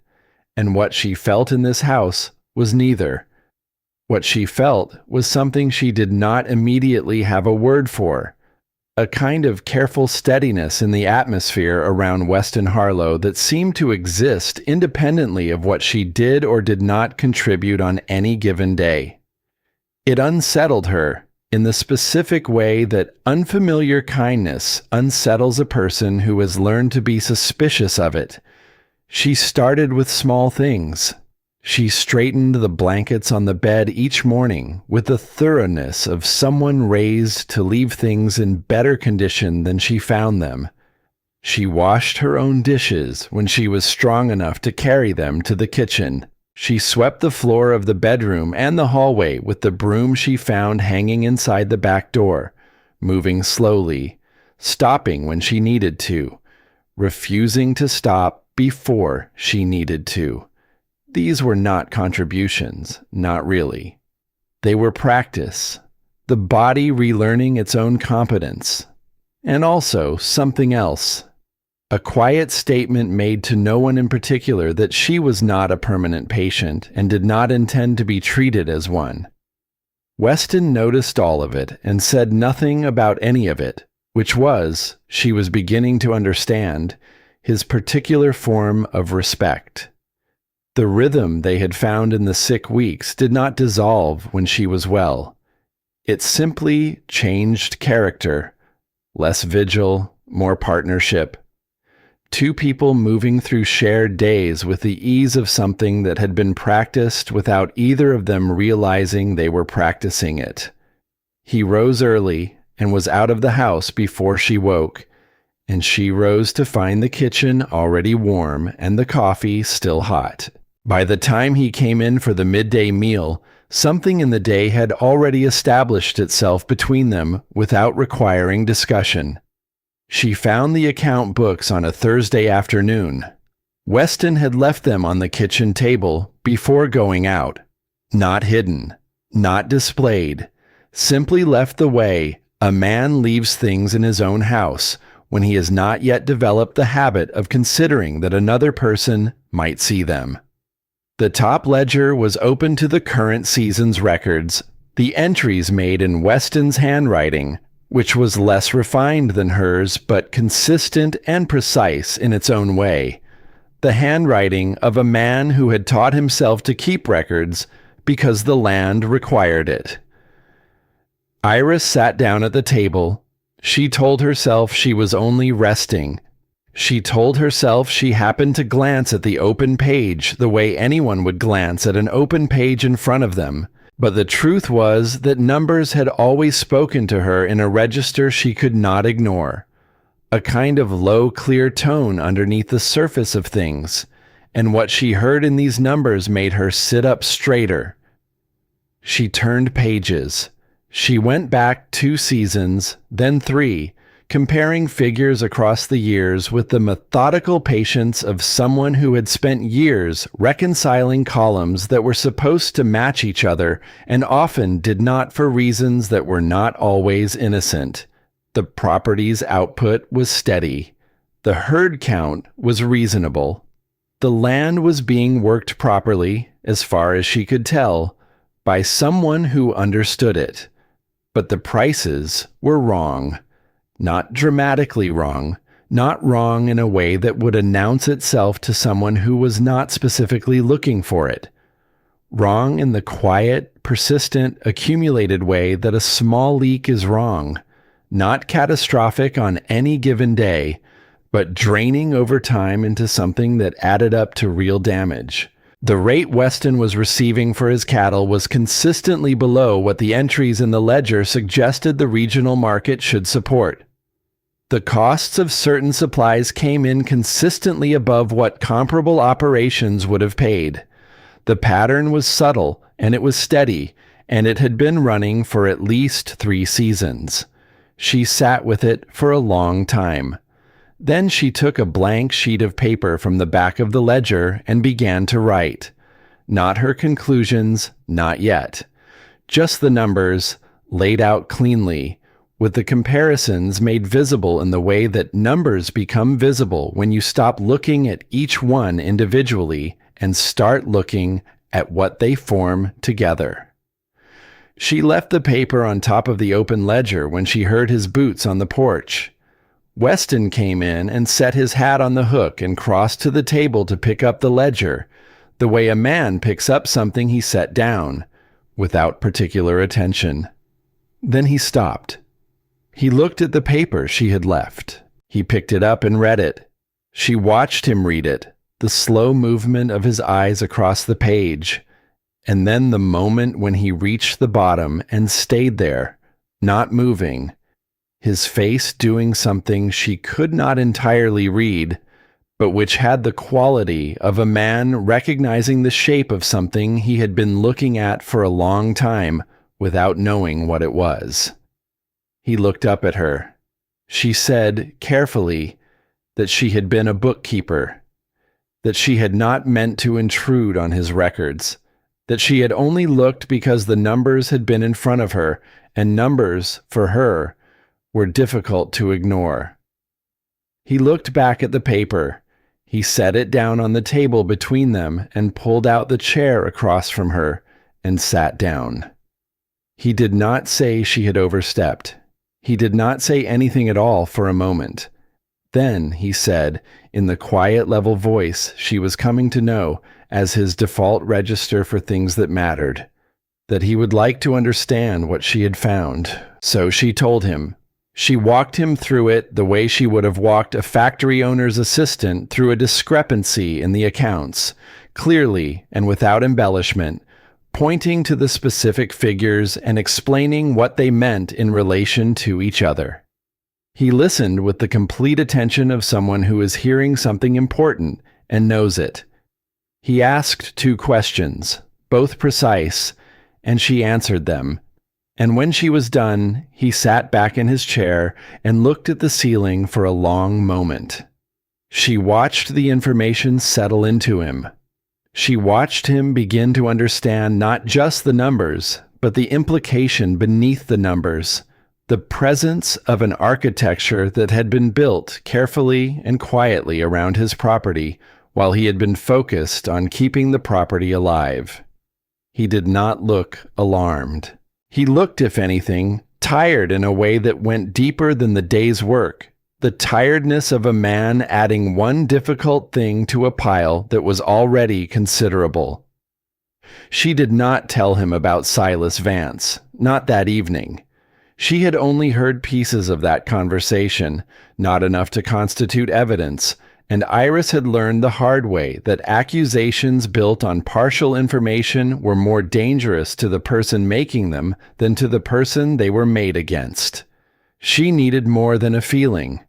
And what she felt in this house was neither. What she felt was something she did not immediately have a word for. A kind of careful steadiness in the atmosphere around Weston Harlow that seemed to exist independently of what she did or did not contribute on any given day. It unsettled her in the specific way that unfamiliar kindness unsettles a person who has learned to be suspicious of it. She started with small things. She straightened the blankets on the bed each morning with the thoroughness of someone raised to leave things in better condition than she found them. She washed her own dishes when she was strong enough to carry them to the kitchen. She swept the floor of the bedroom and the hallway with the broom she found hanging inside the back door, moving slowly, stopping when she needed to, refusing to stop before she needed to. These were not contributions, not really. They were practice, the body relearning its own competence, and also something else. A quiet statement made to no one in particular that she was not a permanent patient and did not intend to be treated as one. Weston noticed all of it and said nothing about any of it, which was, she was beginning to understand, his particular form of respect. The rhythm they had found in the sick weeks did not dissolve when she was well. It simply changed character, less vigil, more partnership. Two people moving through shared days with the ease of something that had been practiced without either of them realizing they were practicing it. He rose early and was out of the house before she woke, and she rose to find the kitchen already warm and the coffee still hot. By the time he came in for the midday meal, something in the day had already established itself between them without requiring discussion. She found the account books on a Thursday afternoon. Weston had left them on the kitchen table before going out. Not hidden, not displayed, simply left the way a man leaves things in his own house when he has not yet developed the habit of considering that another person might see them. The top ledger was open to the current season's records, the entries made in Weston's handwriting, which was less refined than hers but consistent and precise in its own way. The handwriting of a man who had taught himself to keep records because the land required it. Iris sat down at the table. She told herself she was only resting. She told herself she happened to glance at the open page the way anyone would glance at an open page in front of them, but the truth was that numbers had always spoken to her in a register she could not ignore, a kind of low, clear tone underneath the surface of things, and what she heard in these numbers made her sit up straighter. She turned pages. She went back 2 seasons, then 3, comparing figures across the years with the methodical patience of someone who had spent years reconciling columns that were supposed to match each other and often did not for reasons that were not always innocent. The property's output was steady. The herd count was reasonable. The land was being worked properly, as far as she could tell, by someone who understood it. But the prices were wrong. Not dramatically wrong, not wrong in a way that would announce itself to someone who was not specifically looking for it. Wrong in the quiet, persistent, accumulated way that a small leak is wrong, not catastrophic on any given day, but draining over time into something that added up to real damage. The rate Weston was receiving for his cattle was consistently below what the entries in the ledger suggested the regional market should support. The costs of certain supplies came in consistently above what comparable operations would have paid. The pattern was subtle, and it was steady, and it had been running for at least 3 seasons. She sat with it for a long time. Then she took a blank sheet of paper from the back of the ledger and began to write. Not her conclusions, not yet. Just the numbers, laid out cleanly, with the comparisons made visible in the way that numbers become visible when you stop looking at each one individually and start looking at what they form together. She left the paper on top of the open ledger when she heard his boots on the porch. Weston came in and set his hat on the hook and crossed to the table to pick up the ledger, the way a man picks up something he set down, without particular attention. Then he stopped. He looked at the paper she had left. He picked it up and read it. She watched him read it, the slow movement of his eyes across the page, and then the moment when he reached the bottom and stayed there, not moving, his face doing something she could not entirely read, but which had the quality of a man recognizing the shape of something he had been looking at for a long time without knowing what it was. He looked up at her. She said, carefully, that she had been a bookkeeper, that she had not meant to intrude on his records, that she had only looked because the numbers had been in front of her, and numbers, for her, were difficult to ignore. He looked back at the paper. He set it down on the table between them and pulled out the chair across from her and sat down. He did not say she had overstepped. He did not say anything at all for a moment. Then he said, in the quiet, level voice she was coming to know as his default register for things that mattered, that he would like to understand what she had found. So she told him. She walked him through it the way she would have walked a factory owner's assistant through a discrepancy in the accounts, clearly and without embellishment, pointing to the specific figures and explaining what they meant in relation to each other. He listened with the complete attention of someone who is hearing something important and knows it. He asked 2 questions, both precise, and she answered them. And when she was done, he sat back in his chair and looked at the ceiling for a long moment. She watched the information settle into him. She watched him begin to understand not just the numbers, but the implication beneath the numbers, the presence of an architecture that had been built carefully and quietly around his property while he had been focused on keeping the property alive. He did not look alarmed. He looked, if anything, tired in a way that went deeper than the day's work, the tiredness of a man adding one difficult thing to a pile that was already considerable. She did not tell him about Silas Vance, not that evening. She had only heard pieces of that conversation, not enough to constitute evidence, and Iris had learned the hard way that accusations built on partial information were more dangerous to the person making them than to the person they were made against. She needed more than a feeling.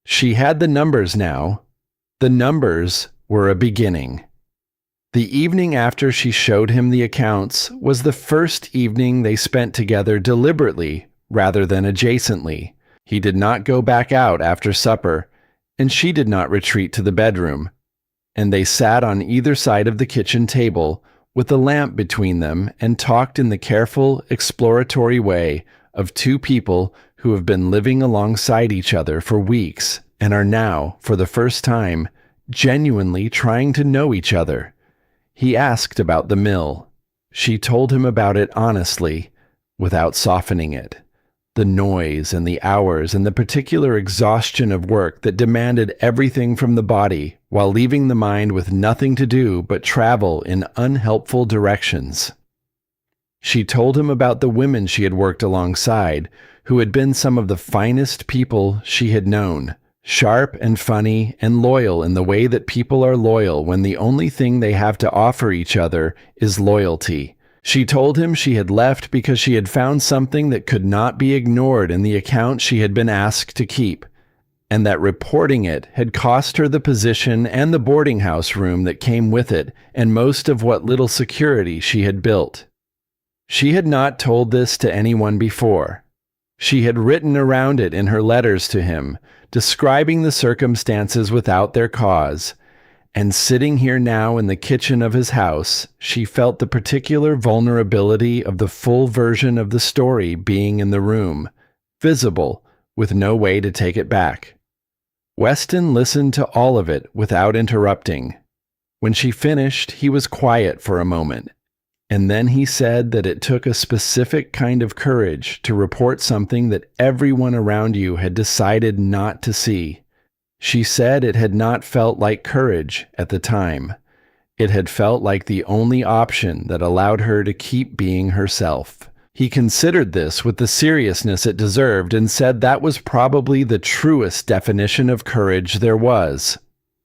She had the numbers now. The numbers were a beginning. The evening after she showed him the accounts was the first evening they spent together deliberately rather than adjacently. He did not go back out after supper, and she did not retreat to the bedroom, and they sat on either side of the kitchen table with a lamp between them and talked in the careful, exploratory way of two people who have been living alongside each other for weeks and are now, for the first time, genuinely trying to know each other. He asked about the mill. She told him about it honestly, without softening it. The noise and the hours and the particular exhaustion of work that demanded everything from the body while leaving the mind with nothing to do but travel in unhelpful directions. She told him about the women she had worked alongside, who had been some of the finest people she had known, sharp and funny and loyal in the way that people are loyal when the only thing they have to offer each other is loyalty. She told him she had left because she had found something that could not be ignored in the account she had been asked to keep, and that reporting it had cost her the position and the boarding house room that came with it and most of what little security she had built. She had not told this to anyone before. She had written around it in her letters to him, describing the circumstances without their cause, and sitting here now in the kitchen of his house, she felt the particular vulnerability of the full version of the story being in the room, visible, with no way to take it back. Weston listened to all of it without interrupting. When she finished, he was quiet for a moment, and then he said that it took a specific kind of courage to report something that everyone around you had decided not to see. She said it had not felt like courage at the time. It had felt like the only option that allowed her to keep being herself. He considered this with the seriousness it deserved and said that was probably the truest definition of courage there was.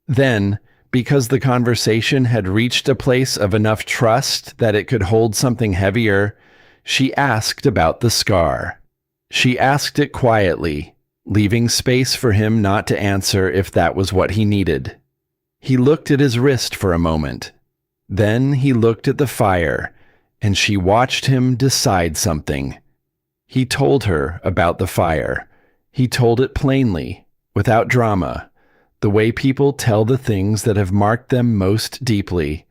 Then, because the conversation had reached a place of enough trust that it could hold something heavier, she asked about the scar. She asked it quietly, leaving space for him not to answer if that was what he needed. He looked at his wrist for a moment. Then he looked at the fire, and she watched him decide something. He told her about the fire. He told it plainly, without drama, the way people tell the things that have marked them most deeply,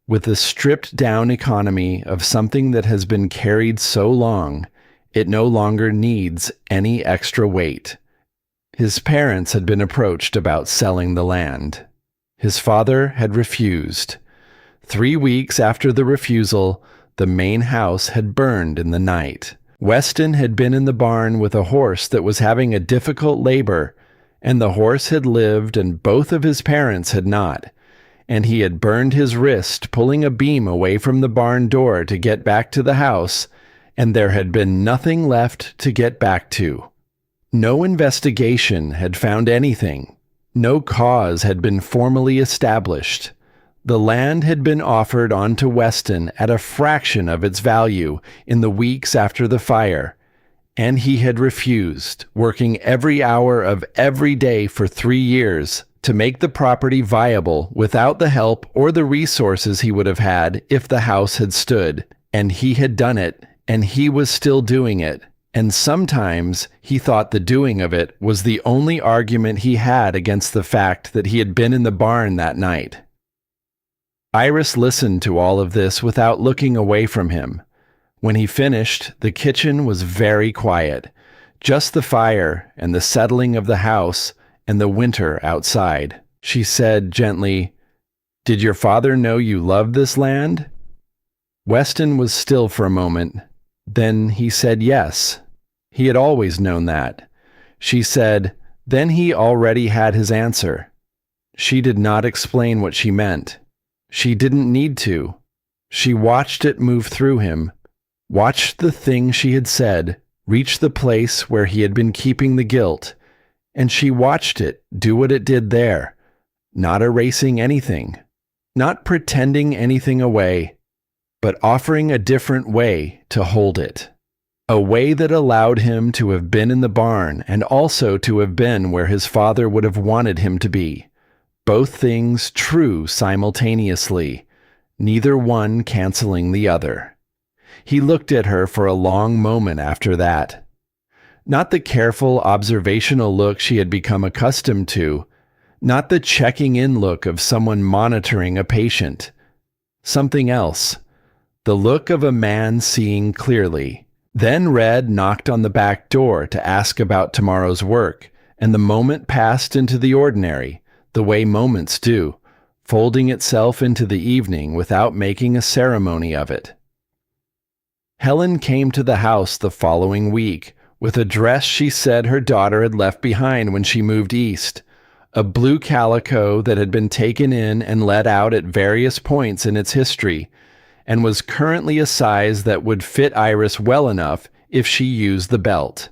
with the stripped-down economy of something that has been carried so long, it no longer needs any extra weight. His parents had been approached about selling the land. His father had refused. 3 weeks after the refusal, the main house had burned in the night. Weston had been in the barn with a horse that was having a difficult labor, and the horse had lived and both of his parents had not, and he had burned his wrist pulling a beam away from the barn door to get back to the house, and there had been nothing left to get back to. No investigation had found anything. No cause had been formally established. The land had been offered on to Weston at a fraction of its value in the weeks after the fire, and he had refused, working every hour of every day for 3 years to make the property viable without the help or the resources he would have had if the house had stood. And he had done it, and he was still doing it. And sometimes he thought the doing of it was the only argument he had against the fact that he had been in the barn that night. Iris listened to all of this without looking away from him. When he finished, the kitchen was very quiet, just the fire and the settling of the house and the winter outside. She said gently, "Did your father know you loved this land?" Weston was still for a moment. Then he said yes. He had always known that. She said, then he already had his answer. She did not explain what she meant. She didn't need to. She watched it move through him, watched the thing she had said reach the place where he had been keeping the guilt, and she watched it do what it did there, not erasing anything, not pretending anything away, but offering a different way to hold it. A way that allowed him to have been in the barn and also to have been where his father would have wanted him to be. Both things true simultaneously, neither one canceling the other. He looked at her for a long moment after that. Not the careful, observational look she had become accustomed to, not the checking-in look of someone monitoring a patient. Something else. The look of a man seeing clearly. Then Red knocked on the back door to ask about tomorrow's work, and the moment passed into the ordinary, the way moments do, folding itself into the evening without making a ceremony of it. Helen came to the house the following week with a dress she said her daughter had left behind when she moved east, a blue calico that had been taken in and let out at various points in its history, and was currently a size that would fit Iris well enough if she used the belt.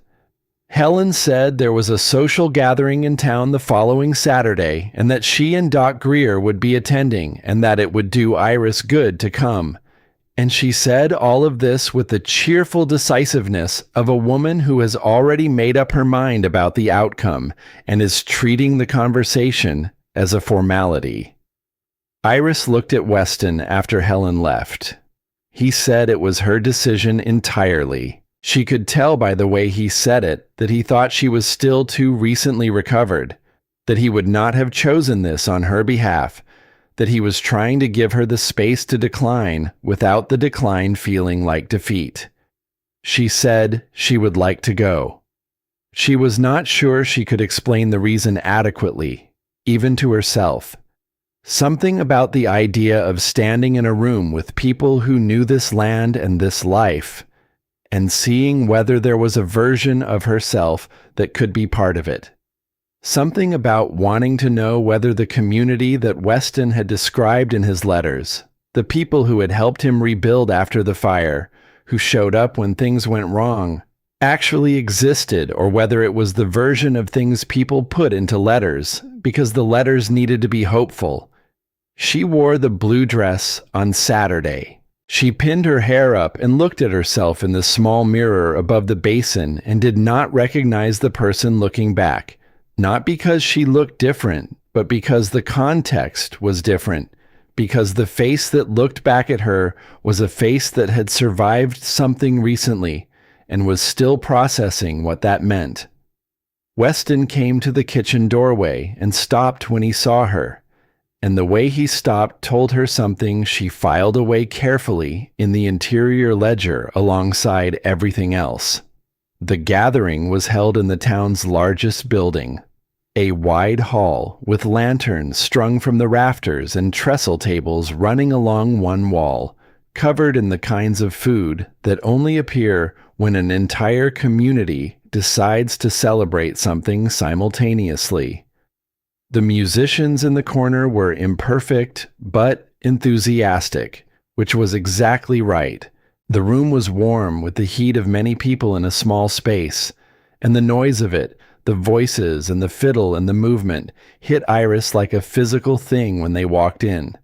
Helen said there was a social gathering in town the following Saturday, and that she and Doc Greer would be attending, and that it would do Iris good to come. And she said all of this with the cheerful decisiveness of a woman who has already made up her mind about the outcome and is treating the conversation as a formality. Iris looked at Weston after Helen left. He said it was her decision entirely. She could tell by the way he said it that he thought she was still too recently recovered, that he would not have chosen this on her behalf, that he was trying to give her the space to decline without the decline feeling like defeat. She said she would like to go. She was not sure she could explain the reason adequately, even to herself. Something about the idea of standing in a room with people who knew this land and this life, and seeing whether there was a version of herself that could be part of it. Something about wanting to know whether the community that Weston had described in his letters, the people who had helped him rebuild after the fire, who showed up when things went wrong, actually existed, or whether it was the version of things people put into letters, because the letters needed to be hopeful. She wore the blue dress on Saturday. She pinned her hair up and looked at herself in the small mirror above the basin and did not recognize the person looking back. Not because she looked different, but because the context was different, because the face that looked back at her was a face that had survived something recently and was still processing what that meant. Weston came to the kitchen doorway and stopped when he saw her, and the way he stopped told her something she filed away carefully in the interior ledger alongside everything else. The gathering was held in the town's largest building, a wide hall with lanterns strung from the rafters and trestle tables running along one wall, covered in the kinds of food that only appear when an entire community decides to celebrate something simultaneously. The musicians in the corner were imperfect but enthusiastic, which was exactly right. The room was warm with the heat of many people in a small space, and the noise of it, the voices and the fiddle and the movement, hit Iris like a physical thing when they walked in.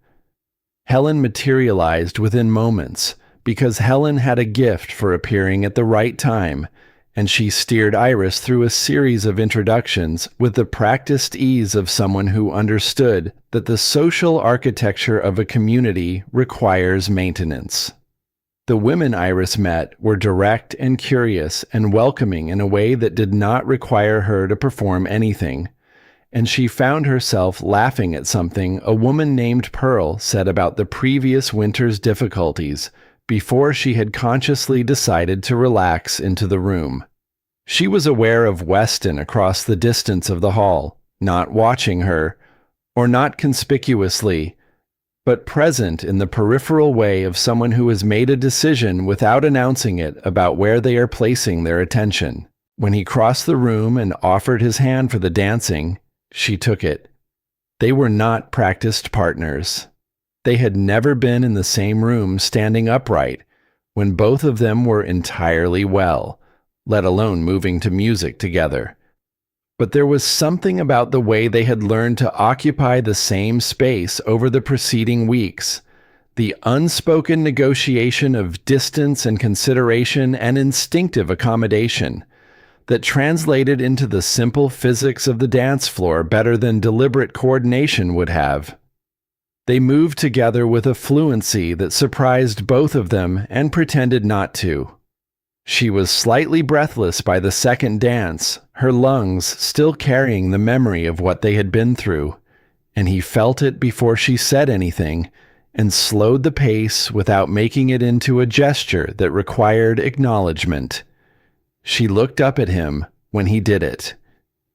Helen materialized within moments, because Helen had a gift for appearing at the right time, and she steered Iris through a series of introductions with the practiced ease of someone who understood that the social architecture of a community requires maintenance. The women Iris met were direct and curious and welcoming in a way that did not require her to perform anything, and she found herself laughing at something a woman named Pearl said about the previous winter's difficulties before she had consciously decided to relax into the room. She was aware of Weston across the distance of the hall, not watching her, or not conspicuously, but present in the peripheral way of someone who has made a decision without announcing it about where they are placing their attention. When he crossed the room and offered his hand for the dancing, she took it. They were not practiced partners. They had never been in the same room standing upright when both of them were entirely well, let alone moving to music together. But there was something about the way they had learned to occupy the same space over the preceding weeks, the unspoken negotiation of distance and consideration and instinctive accommodation, that translated into the simple physics of the dance floor better than deliberate coordination would have. They moved together with a fluency that surprised both of them and pretended not to. She was slightly breathless by the second dance, her lungs still carrying the memory of what they had been through, and he felt it before she said anything, and slowed the pace without making it into a gesture that required acknowledgement. She looked up at him when he did it.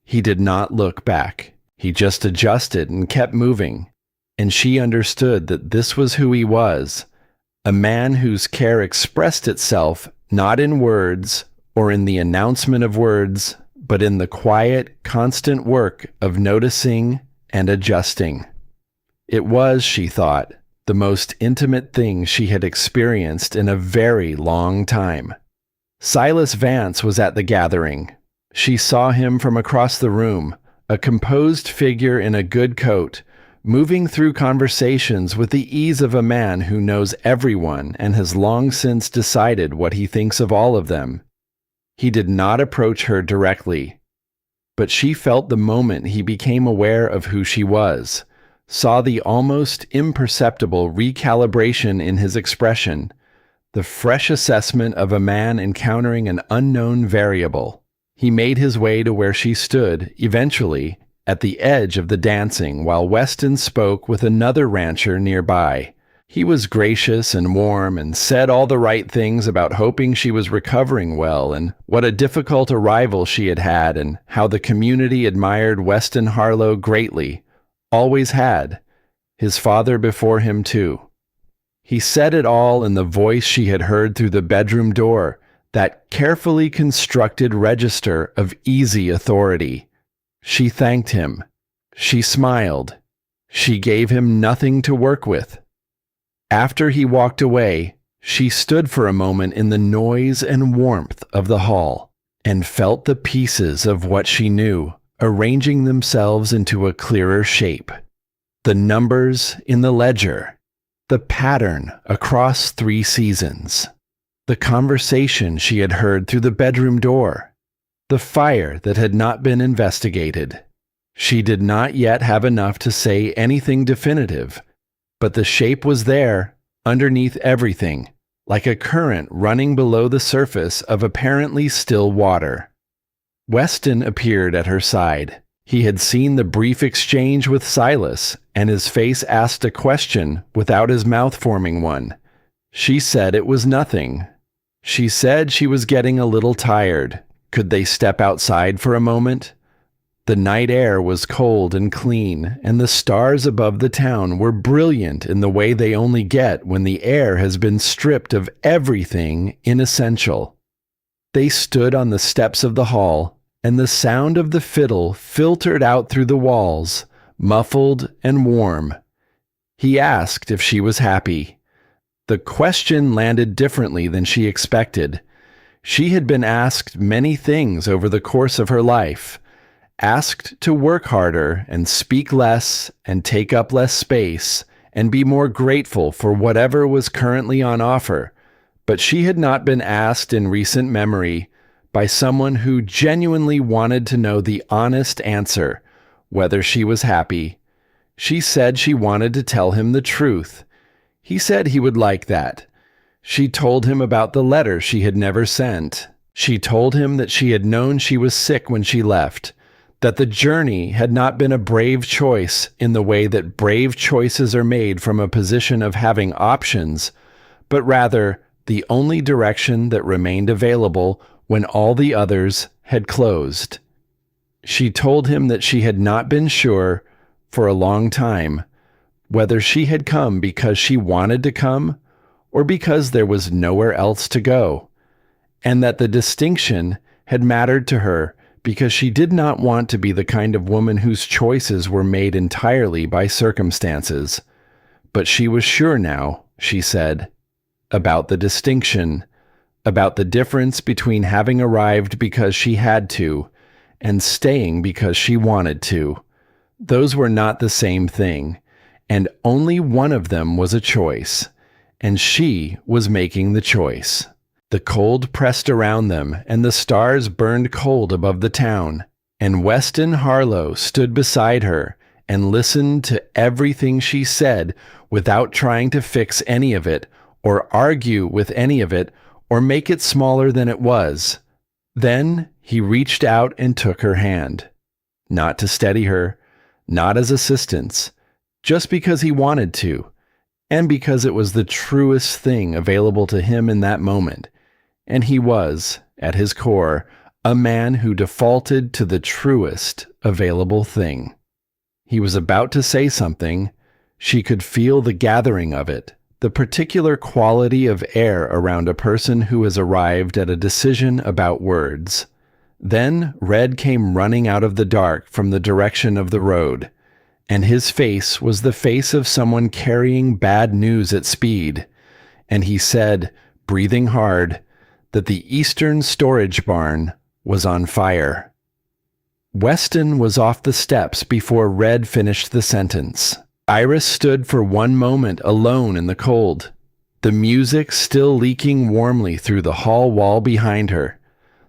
He did not look back. He just adjusted and kept moving, and she understood that this was who he was, a man whose care expressed itself not in words or in the announcement of words, but in the quiet, constant work of noticing and adjusting. It was, she thought, the most intimate thing she had experienced in a very long time. Silas Vance was at the gathering. She saw him from across the room, a composed figure in a good coat, moving through conversations with the ease of a man who knows everyone and has long since decided what he thinks of all of them. He did not approach her directly, but she felt the moment he became aware of who she was, saw the almost imperceptible recalibration in his expression, the fresh assessment of a man encountering an unknown variable. He made his way to where she stood, eventually, at the edge of the dancing, while Weston spoke with another rancher nearby. He was gracious and warm and said all the right things about hoping she was recovering well and what a difficult arrival she had had and how the community admired Weston Harlow greatly, always had, his father before him too. He said it all in the voice she had heard through the bedroom door, that carefully constructed register of easy authority. She thanked him. She smiled. She gave him nothing to work with. After he walked away, she stood for a moment in the noise and warmth of the hall and felt the pieces of what she knew arranging themselves into a clearer shape. The numbers in the ledger, the pattern across 3 seasons, the conversation she had heard through the bedroom door, the fire that had not been investigated. She did not yet have enough to say anything definitive, but the shape was there, underneath everything, like a current running below the surface of apparently still water. Weston appeared at her side. He had seen the brief exchange with Silas, and his face asked a question without his mouth forming one. She said it was nothing. She said she was getting a little tired. Could they step outside for a moment? The night air was cold and clean, and the stars above the town were brilliant in the way they only get when the air has been stripped of everything inessential. They stood on the steps of the hall, and the sound of the fiddle filtered out through the walls, muffled and warm. He asked if she was happy. The question landed differently than she expected. She had been asked many things over the course of her life, asked to work harder and speak less and take up less space and be more grateful for whatever was currently on offer, but she had not been asked in recent memory by someone who genuinely wanted to know the honest answer, whether she was happy. She said she wanted to tell him the truth. He said he would like that. She told him about the letter she had never sent. She told him that she had known she was sick when she left, that the journey had not been a brave choice in the way that brave choices are made from a position of having options, but rather the only direction that remained available when all the others had closed. She told him that she had not been sure, for a long time, whether she had come because she wanted to come or because there was nowhere else to go, and that the distinction had mattered to her because she did not want to be the kind of woman whose choices were made entirely by circumstances. But she was sure now, she said, about the distinction, about the difference between having arrived because she had to and staying because she wanted to. Those were not the same thing, and only one of them was a choice, and she was making the choice. The cold pressed around them, and the stars burned cold above the town, and Weston Harlow stood beside her and listened to everything she said without trying to fix any of it, or argue with any of it, or make it smaller than it was. Then he reached out and took her hand. Not to steady her, not as assistance, just because he wanted to, and because it was the truest thing available to him in that moment. And he was, at his core, a man who defaulted to the truest available thing. He was about to say something. She could feel the gathering of it, the particular quality of air around a person who has arrived at a decision about words. Then Red came running out of the dark from the direction of the road, and his face was the face of someone carrying bad news at speed, and he said, breathing hard, that the eastern storage barn was on fire. Weston was off the steps before Red finished the sentence. Iris stood for one moment alone in the cold, the music still leaking warmly through the hall wall behind her,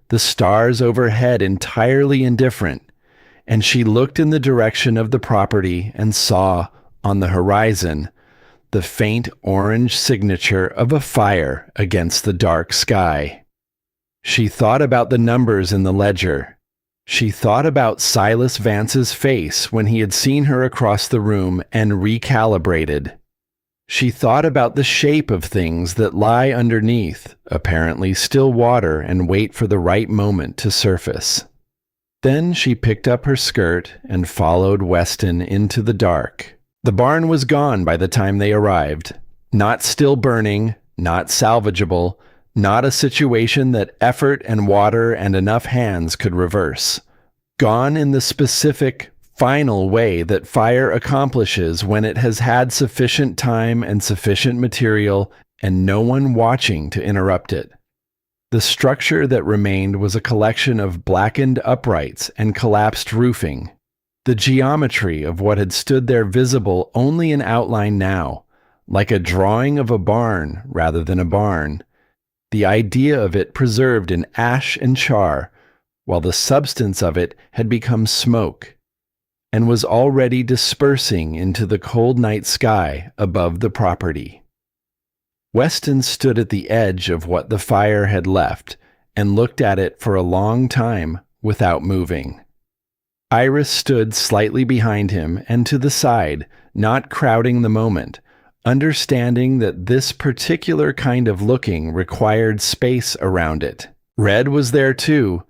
the stars overhead entirely indifferent, and she looked in the direction of the property and saw, on the horizon, the faint orange signature of a fire against the dark sky. She thought about the numbers in the ledger. She thought about Silas Vance's face when he had seen her across the room and recalibrated. She thought about the shape of things that lie underneath, apparently still water, and wait for the right moment to surface. Then she picked up her skirt and followed Weston into the dark. The barn was gone by the time they arrived. Not still burning, not salvageable, not a situation that effort and water and enough hands could reverse. Gone in the specific, final way that fire accomplishes when it has had sufficient time and sufficient material and no one watching to interrupt it. The structure that remained was a collection of blackened uprights and collapsed roofing. The geometry of what had stood there visible only in outline now, like a drawing of a barn rather than a barn. The idea of it preserved in ash and char, while the substance of it had become smoke, and was already dispersing into the cold night sky above the property. Weston stood at the edge of what the fire had left and looked at it for a long time without moving. Iris stood slightly behind him and to the side, not crowding the moment, understanding that this particular kind of looking required space around it. Red was there too,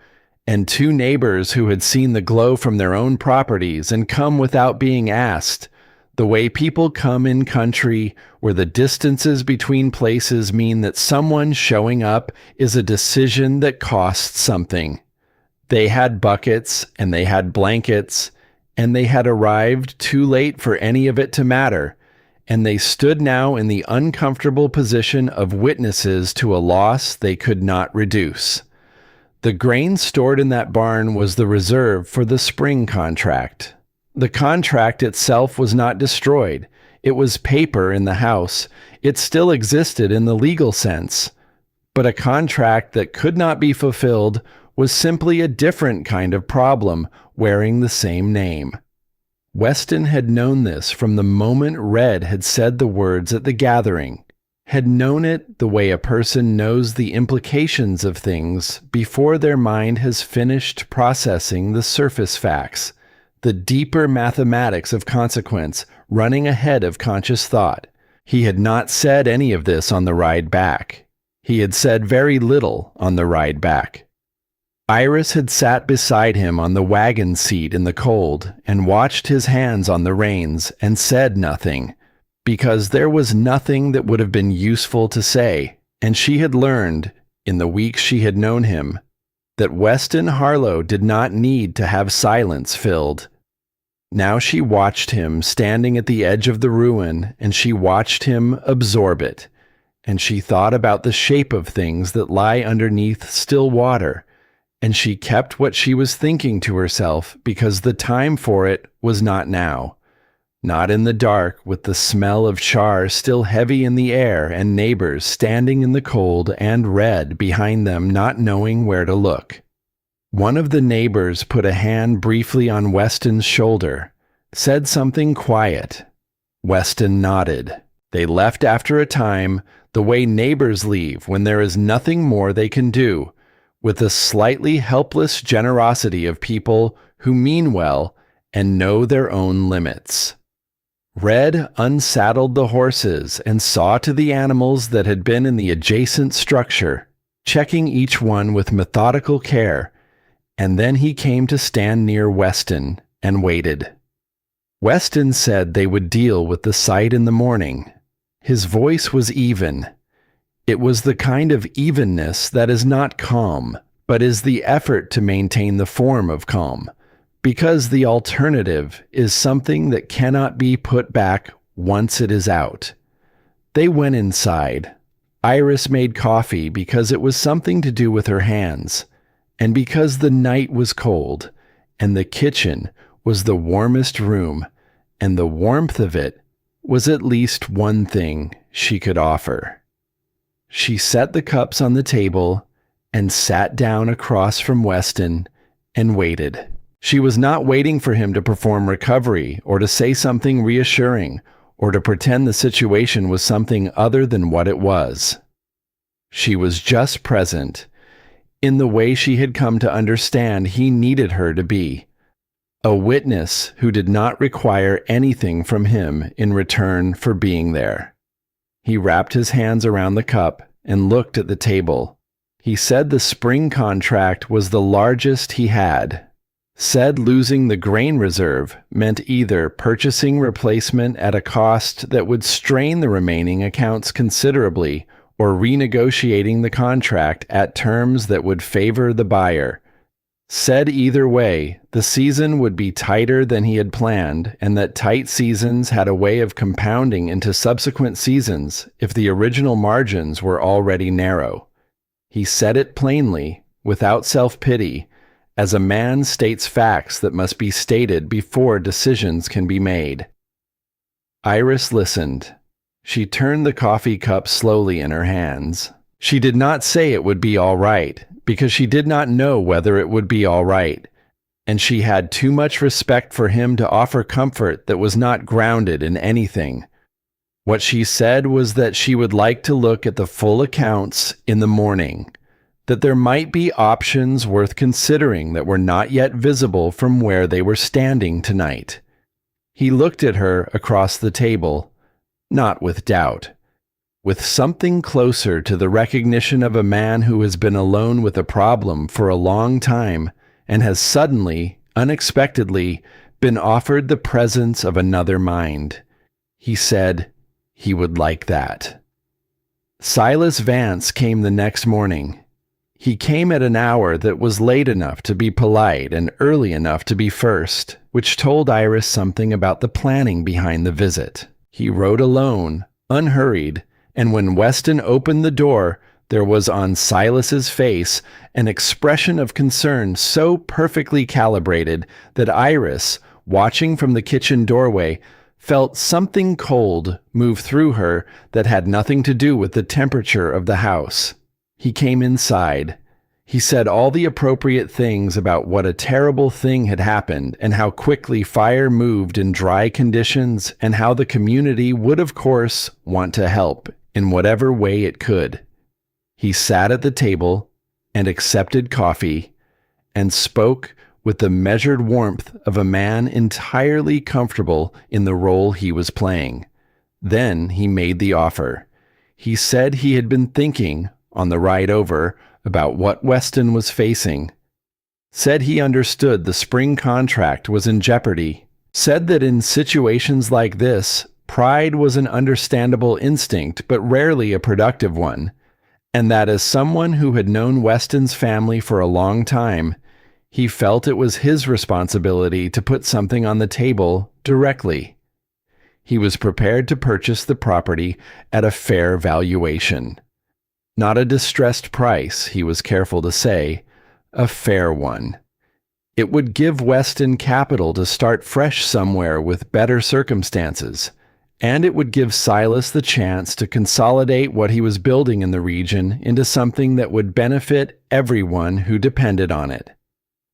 and two neighbors who had seen the glow from their own properties and come without being asked, the way people come in country where the distances between places mean that someone showing up is a decision that costs something. They had buckets and they had blankets, and they had arrived too late for any of it to matter, and they stood now in the uncomfortable position of witnesses to a loss they could not reduce. The grain stored in that barn was the reserve for the spring contract. The contract itself was not destroyed. It was paper in the house. It still existed in the legal sense. But a contract that could not be fulfilled was simply a different kind of problem wearing the same name. Weston had known this from the moment Red had said the words at the gathering, had known it the way a person knows the implications of things before their mind has finished processing the surface facts, the deeper mathematics of consequence running ahead of conscious thought. He had not said any of this on the ride back. He had said very little on the ride back. Iris had sat beside him on the wagon seat in the cold and watched his hands on the reins and said nothing, because there was nothing that would have been useful to say, and she had learned, in the weeks she had known him, that Weston Harlow did not need to have silence filled. Now she watched him standing at the edge of the ruin, and she watched him absorb it, and she thought about the shape of things that lie underneath still water, and she kept what she was thinking to herself because the time for it was not now. Not in the dark, with the smell of char still heavy in the air and neighbors standing in the cold and Red behind them not knowing where to look. One of the neighbors put a hand briefly on Weston's shoulder, said something quiet. Weston nodded. They left after a time, the way neighbors leave when there is nothing more they can do, with the slightly helpless generosity of people who mean well and know their own limits. Red unsaddled the horses and saw to the animals that had been in the adjacent structure, checking each one with methodical care, and then he came to stand near Weston and waited. Weston said they would deal with the site in the morning. His voice was even. It was the kind of evenness that is not calm, but is the effort to maintain the form of calm, because the alternative is something that cannot be put back once it is out. They went inside. Iris made coffee because it was something to do with her hands, and because the night was cold, and the kitchen was the warmest room, and the warmth of it was at least one thing she could offer. She set the cups on the table and sat down across from Weston and waited. She was not waiting for him to perform recovery or to say something reassuring or to pretend the situation was something other than what it was. She was just present in the way she had come to understand he needed her to be. A witness who did not require anything from him in return for being there. He wrapped his hands around the cup and looked at the table. He said the spring contract was the largest he had. Said losing the grain reserve meant either purchasing replacement at a cost that would strain the remaining accounts considerably or renegotiating the contract at terms that would favor the buyer. Said either way, the season would be tighter than he had planned, and that tight seasons had a way of compounding into subsequent seasons if the original margins were already narrow. He said it plainly, without self-pity, as a man states facts that must be stated before decisions can be made. Iris listened. She turned the coffee cup slowly in her hands. She did not say it would be all right, because she did not know whether it would be all right, and she had too much respect for him to offer comfort that was not grounded in anything. What she said was that she would like to look at the full accounts in the morning, that there might be options worth considering that were not yet visible from where they were standing tonight. He looked at her across the table, not with doubt, with something closer to the recognition of a man who has been alone with a problem for a long time and has suddenly, unexpectedly, been offered the presence of another mind. He said he would like that. Silas Vance came the next morning. He came at an hour that was late enough to be polite and early enough to be first, which told Iris something about the planning behind the visit. He rode alone, unhurried, and when Weston opened the door, there was on Silas's face an expression of concern so perfectly calibrated that Iris, watching from the kitchen doorway, felt something cold move through her that had nothing to do with the temperature of the house. He came inside. He said all the appropriate things about what a terrible thing had happened and how quickly fire moved in dry conditions and how the community would, of course, want to help in whatever way it could. He sat at the table and accepted coffee and spoke with the measured warmth of a man entirely comfortable in the role he was playing. Then he made the offer. He said he had been thinking, on the ride over, about what Weston was facing. Said he understood the spring contract was in jeopardy. Said that in situations like this, pride was an understandable instinct, but rarely a productive one, and that as someone who had known Weston's family for a long time, he felt it was his responsibility to put something on the table directly. He was prepared to purchase the property at a fair valuation. Not a distressed price, he was careful to say, a fair one. It would give Weston capital to start fresh somewhere with better circumstances, and it would give Silas the chance to consolidate what he was building in the region into something that would benefit everyone who depended on it.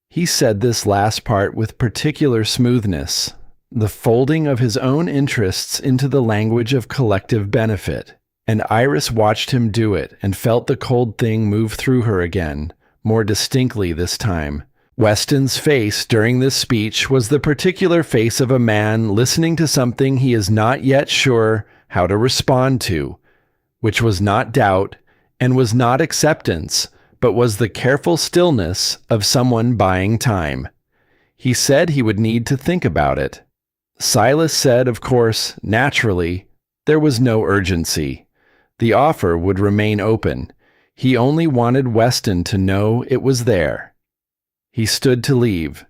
He said this last part with particular smoothness, the folding of his own interests into the language of collective benefit, And Iris watched him do it and felt the cold thing move through her again, more distinctly this time. Weston's face during this speech was the particular face of a man listening to something he is not yet sure how to respond to, which was not doubt and was not acceptance, but was the careful stillness of someone buying time. He said he would need to think about it. Silas said, of course, naturally, there was no urgency. The offer would remain open. He only wanted Weston to know it was there. He stood to leave.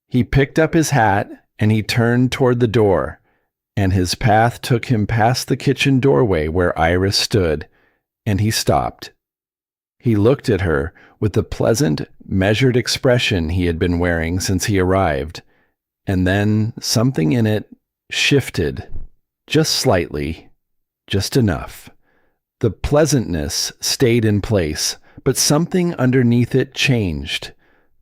He picked up his hat and he turned toward the door, and his path took him past the kitchen doorway where Iris stood, and he stopped. He looked at her with the pleasant, measured expression he had been wearing since he arrived, and then something in it shifted, just slightly, just enough. The pleasantness stayed in place, but something underneath it changed.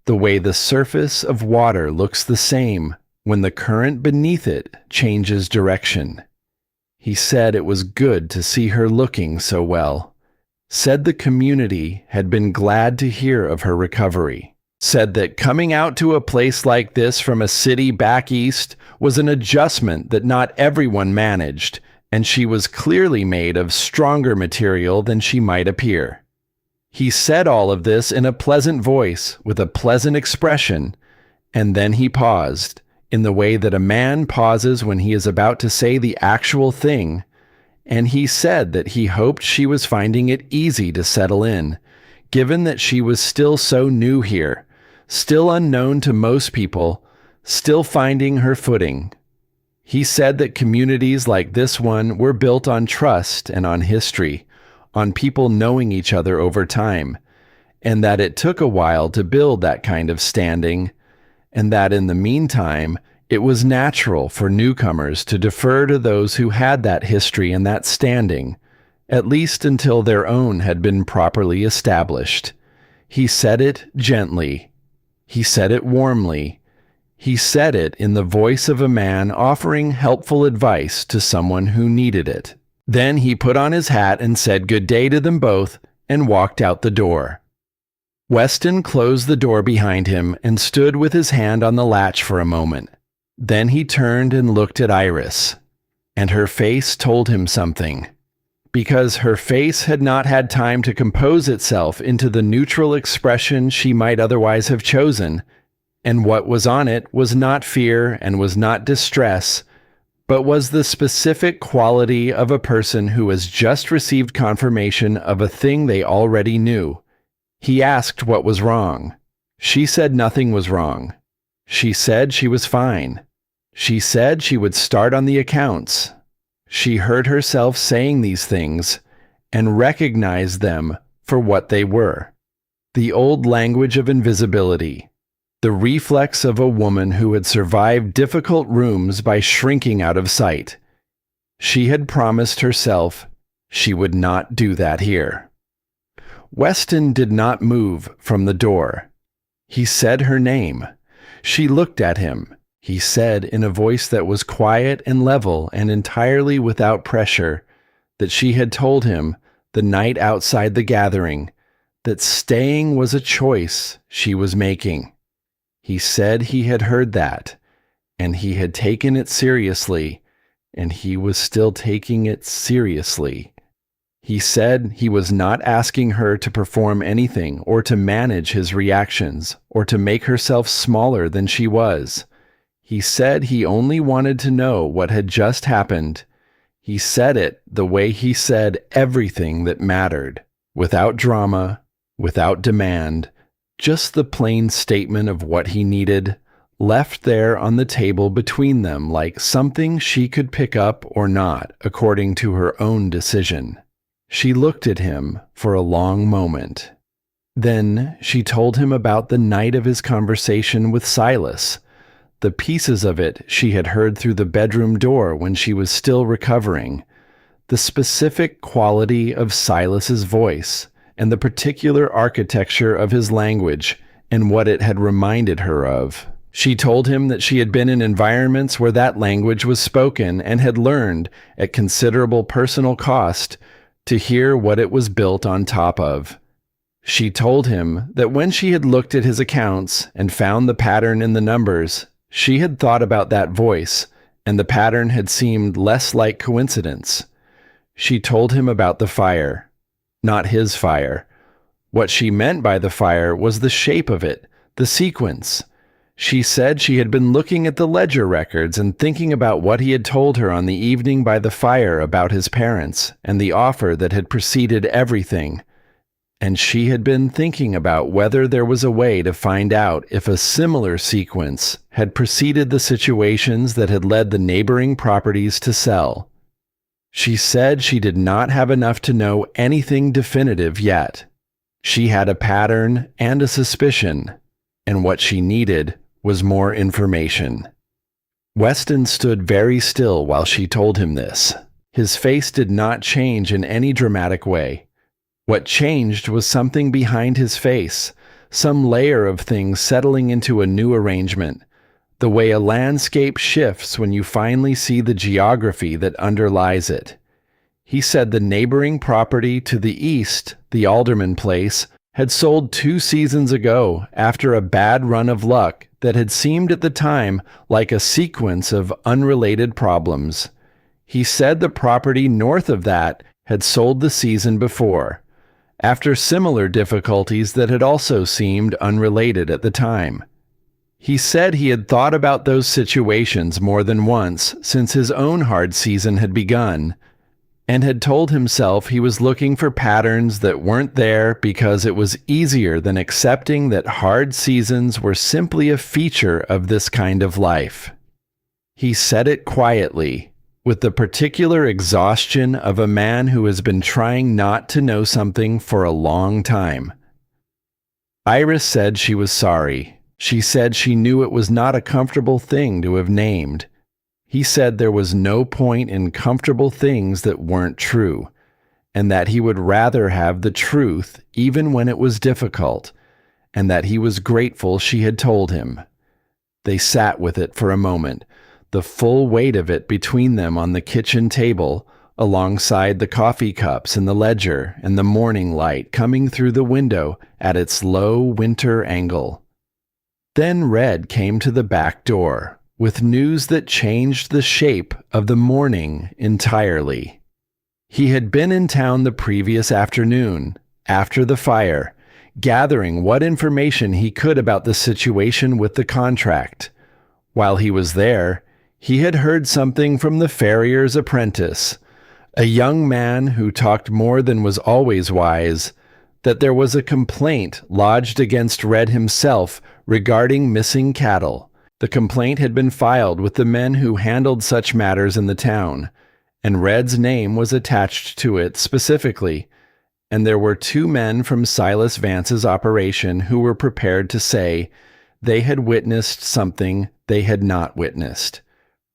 The way the surface of water looks the same when the current beneath it changes direction. He said it was good to see her looking so well. Said the community had been glad to hear of her recovery. Said that coming out to a place like this from a city back east was an adjustment that not everyone managed, and she was clearly made of stronger material than she might appear. He said all of this in a pleasant voice, with a pleasant expression, and then he paused, in the way that a man pauses when he is about to say the actual thing, and he said that he hoped she was finding it easy to settle in, given that she was still so new here, still unknown to most people, still finding her footing. He said that communities like this one were built on trust and on history, on people knowing each other over time, and that it took a while to build that kind of standing, and that in the meantime, it was natural for newcomers to defer to those who had that history and that standing, at least until their own had been properly established. He said it gently. He said it warmly. He said it in the voice of a man offering helpful advice to someone who needed it. Then he put on his hat and said good day to them both and walked out the door. Weston closed the door behind him and stood with his hand on the latch for a moment. Then he turned and looked at Iris, and her face told him something, because her face had not had time to compose itself into the neutral expression she might otherwise have chosen, and what was on it was not fear and was not distress, but was the specific quality of a person who has just received confirmation of a thing they already knew. He asked what was wrong. She said nothing was wrong. She said she was fine. She said she would start on the accounts. She heard herself saying these things and recognized them for what they were. The old language of invisibility. The reflex of a woman who had survived difficult rooms by shrinking out of sight. She had promised herself she would not do that here. Weston did not move from the door. He said her name. She looked at him. He said in a voice that was quiet and level and entirely without pressure that she had told him the night outside the gathering that staying was a choice she was making. He said he had heard that, and he had taken it seriously, and he was still taking it seriously. He said he was not asking her to perform anything or to manage his reactions or to make herself smaller than she was. He said he only wanted to know what had just happened. He said it the way he said everything that mattered, without drama, without demand, just the plain statement of what he needed, left there on the table between them like something she could pick up or not according to her own decision. She looked at him for a long moment. Then she told him about the night of his conversation with Silas. The pieces of it she had heard through the bedroom door when she was still recovering. The specific quality of Silas's voice, and the particular architecture of his language, and what it had reminded her of. She told him that she had been in environments where that language was spoken and had learned, at considerable personal cost, to hear what it was built on top of. She told him that when she had looked at his accounts and found the pattern in the numbers, she had thought about that voice, and the pattern had seemed less like coincidence. She told him about the fire, not his fire. What she meant by the fire was the shape of it, the sequence. She said she had been looking at the ledger records and thinking about what he had told her on the evening by the fire about his parents and the offer that had preceded everything. And she had been thinking about whether there was a way to find out if a similar sequence had preceded the situations that had led the neighboring properties to sell. She said she did not have enough to know anything definitive yet. She had a pattern and a suspicion, and what she needed was more information. Weston stood very still while she told him this. His face did not change in any dramatic way. What changed was something behind his face, some layer of things settling into a new arrangement, the way a landscape shifts when you finally see the geography that underlies it. He said the neighboring property to the east, the Alderman place, had sold 2 seasons ago after a bad run of luck that had seemed at the time like a sequence of unrelated problems. He said the property north of that had sold the season before, after similar difficulties that had also seemed unrelated at the time. He said he had thought about those situations more than once since his own hard season had begun, and had told himself he was looking for patterns that weren't there because it was easier than accepting that hard seasons were simply a feature of this kind of life. He said it quietly, with the particular exhaustion of a man who has been trying not to know something for a long time. Iris said she was sorry. She said she knew it was not a comfortable thing to have named. He said there was no point in comfortable things that weren't true, and that he would rather have the truth even when it was difficult, and that he was grateful she had told him. They sat with it for a moment, the full weight of it between them on the kitchen table, alongside the coffee cups and the ledger and the morning light coming through the window at its low winter angle. Then Red came to the back door, with news that changed the shape of the morning entirely. He had been in town the previous afternoon, after the fire, gathering what information he could about the situation with the contract. While he was there, he had heard something from the farrier's apprentice, a young man who talked more than was always wise, that there was a complaint lodged against Red himself regarding missing cattle. The complaint had been filed with the men who handled such matters in the town, and Red's name was attached to it specifically, and there were 2 men from Silas Vance's operation who were prepared to say they had witnessed something they had not witnessed.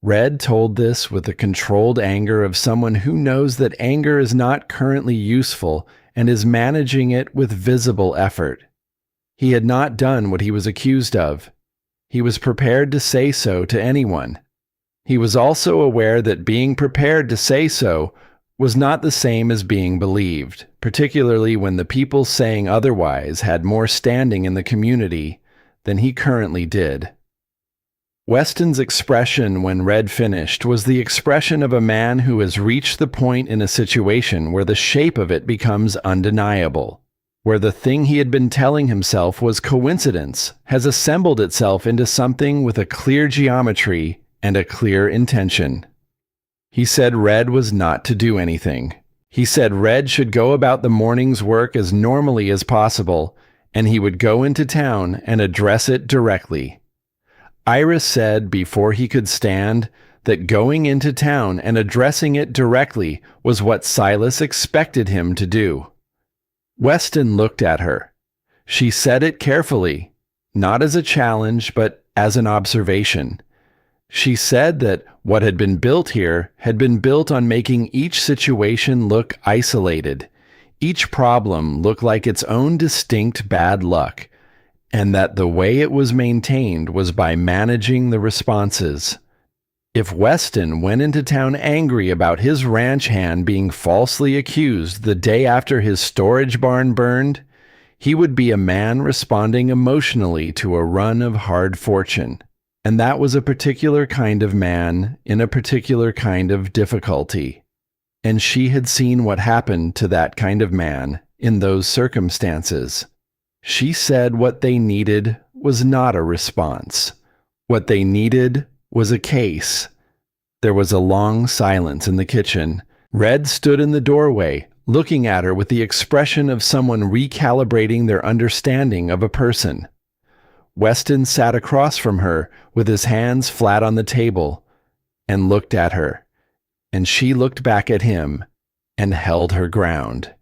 Red told this with the controlled anger of someone who knows that anger is not currently useful and is managing it with visible effort. He had not done what he was accused of. He was prepared to say so to anyone. He was also aware that being prepared to say so was not the same as being believed, particularly when the people saying otherwise had more standing in the community than he currently did. Weston's expression when Red finished was the expression of a man who has reached the point in a situation where the shape of it becomes undeniable, where the thing he had been telling himself was coincidence has assembled itself into something with a clear geometry and a clear intention. He said Red was not to do anything. He said Red should go about the morning's work as normally as possible, and he would go into town and address it directly. Iris said before he could stand that going into town and addressing it directly was what Silas expected him to do. Weston looked at her. She said it carefully, not as a challenge, but as an observation. She said that what had been built here had been built on making each situation look isolated, each problem look like its own distinct bad luck, and that the way it was maintained was by managing the responses. If Weston went into town angry about his ranch hand being falsely accused the day after his storage barn burned, he would be a man responding emotionally to a run of hard fortune. And that was a particular kind of man in a particular kind of difficulty. And she had seen what happened to that kind of man in those circumstances. She said what they needed was not a response. What they needed was a case. There was a long silence in the kitchen. Red stood in the doorway, looking at her with the expression of someone recalibrating their understanding of a person. Weston sat across from her with his hands flat on the table and looked at her, and she looked back at him and held her ground.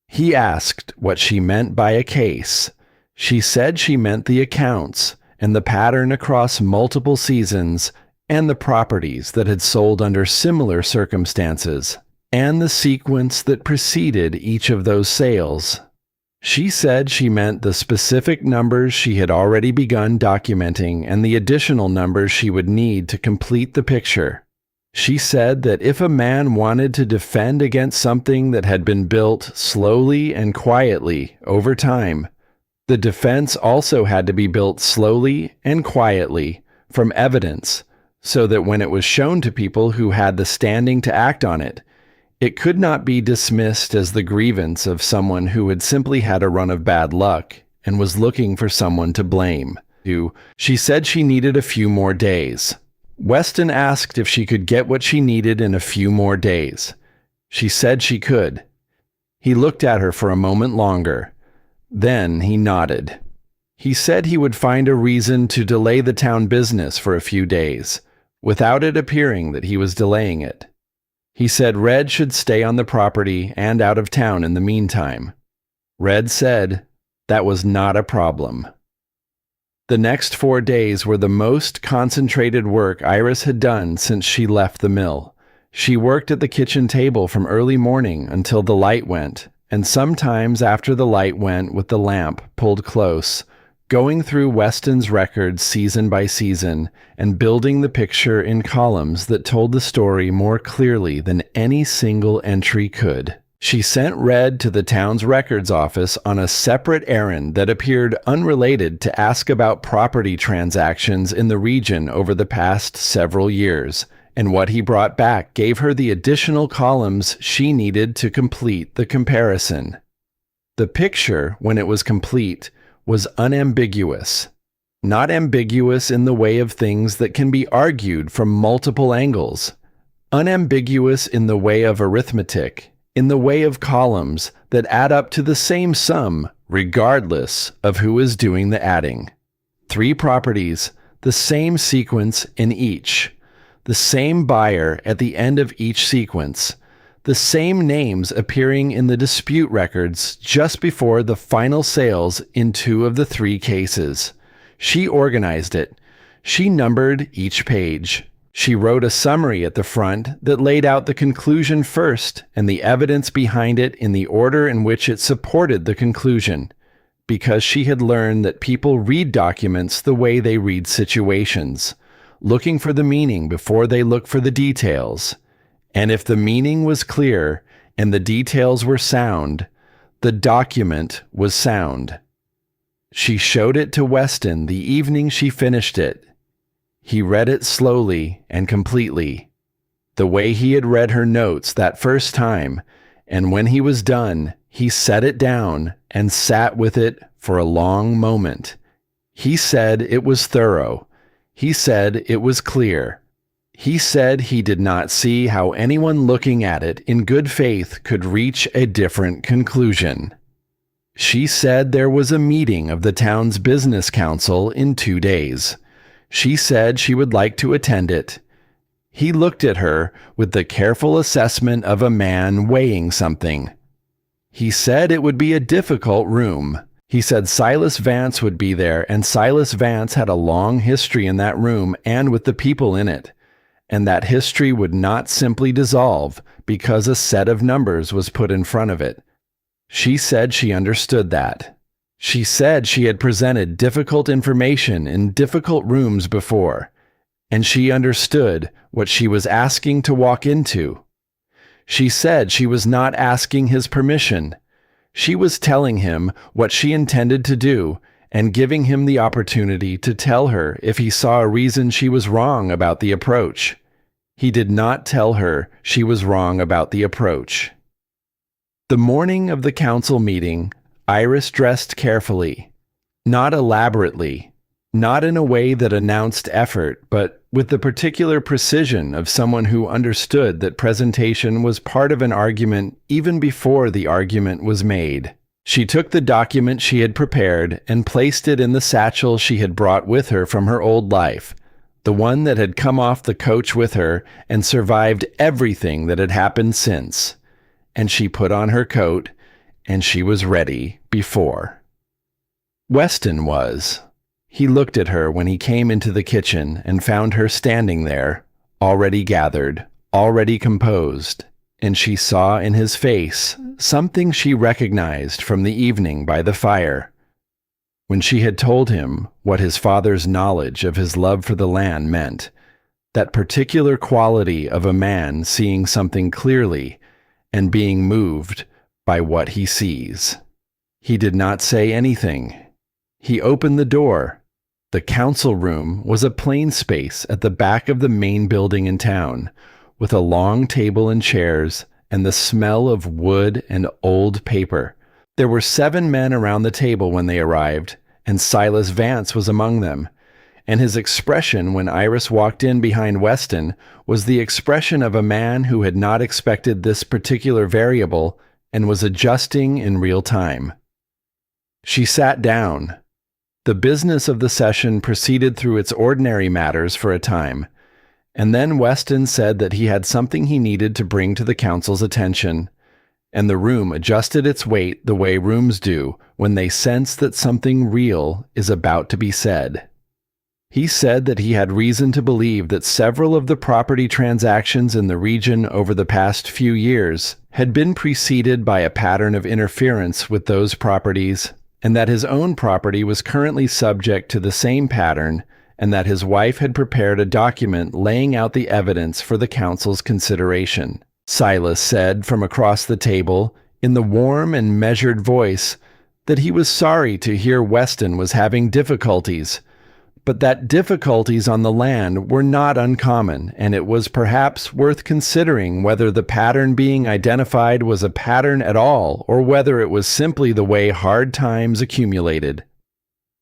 He asked what she meant by a case. She said she meant the accounts and the pattern across multiple seasons and the properties that had sold under similar circumstances, and the sequence that preceded each of those sales. She said she meant the specific numbers she had already begun documenting and the additional numbers she would need to complete the picture. She said that if a man wanted to defend against something that had been built slowly and quietly over time, the defense also had to be built slowly and quietly from evidence, so that when it was shown to people who had the standing to act on it, it could not be dismissed as the grievance of someone who had simply had a run of bad luck and was looking for someone to blame. She said she needed a few more days. Weston asked if she could get what she needed in a few more days. She said she could. He looked at her for a moment longer. Then he nodded. He said he would find a reason to delay the town business for a few days, without it appearing that he was delaying it. He said Red should stay on the property and out of town in the meantime. Red said that was not a problem. The next 4 days were the most concentrated work Iris had done since she left the mill. She worked at the kitchen table from early morning until the light went, and sometimes after the light went with the lamp pulled close, going through Weston's records season by season and building the picture in columns that told the story more clearly than any single entry could. She sent Red to the town's records office on a separate errand that appeared unrelated to ask about property transactions in the region over the past several years, and what he brought back gave her the additional columns she needed to complete the comparison. The picture, when it was complete, was unambiguous. Not ambiguous in the way of things that can be argued from multiple angles. Unambiguous in the way of arithmetic, in the way of columns that add up to the same sum, regardless of who is doing the adding. 3 properties, the same sequence in each. The same buyer at the end of each sequence. The same names appearing in the dispute records just before the final sales in 2 of the 3 cases. She organized it. She numbered each page. She wrote a summary at the front that laid out the conclusion first and the evidence behind it in the order in which it supported the conclusion, because she had learned that people read documents the way they read situations, looking for the meaning before they look for the details. And if the meaning was clear and the details were sound, the document was sound. She showed it to Weston the evening she finished it. He read it slowly and completely, the way he had read her notes that first time, and when he was done, he set it down and sat with it for a long moment. He said it was thorough. He said it was clear. He said he did not see how anyone looking at it in good faith could reach a different conclusion. She said there was a meeting of the town's business council in 2 days. She said she would like to attend it. He looked at her with the careful assessment of a man weighing something. He said it would be a difficult room. He said Silas Vance would be there, and Silas Vance had a long history in that room and with the people in it, and that history would not simply dissolve because a set of numbers was put in front of it. She said she understood that. She said she had presented difficult information in difficult rooms before, and she understood what she was asking to walk into. She said she was not asking his permission. She was telling him what she intended to do and giving him the opportunity to tell her if he saw a reason she was wrong about the approach. He did not tell her she was wrong about the approach. The morning of the council meeting, Iris dressed carefully, not elaborately, not in a way that announced effort, but with the particular precision of someone who understood that presentation was part of an argument even before the argument was made. She took the document she had prepared and placed it in the satchel she had brought with her from her old life, the one that had come off the coach with her and survived everything that had happened since. And she put on her coat, and she was ready before. Weston was. He looked at her when he came into the kitchen and found her standing there, already gathered, already composed, and she saw in his face something she recognized from the evening by the fire. When she had told him what his father's knowledge of his love for the land meant, that particular quality of a man seeing something clearly and being moved by what he sees. He did not say anything. He opened the door. The council room was a plain space at the back of the main building in town, with a long table and chairs and the smell of wood and old paper. There were 7 men around the table when they arrived, and Silas Vance was among them, and his expression when Iris walked in behind Weston was the expression of a man who had not expected this particular variable and was adjusting in real time. She sat down. The business of the session proceeded through its ordinary matters for a time, and then Weston said that he had something he needed to bring to the council's attention, and the room adjusted its weight the way rooms do when they sense that something real is about to be said. He said that he had reason to believe that several of the property transactions in the region over the past few years had been preceded by a pattern of interference with those properties, and that his own property was currently subject to the same pattern, and that his wife had prepared a document laying out the evidence for the council's consideration. Silas said from across the table, in the warm and measured voice, that he was sorry to hear Weston was having difficulties, but that difficulties on the land were not uncommon, and it was perhaps worth considering whether the pattern being identified was a pattern at all, or whether it was simply the way hard times accumulated.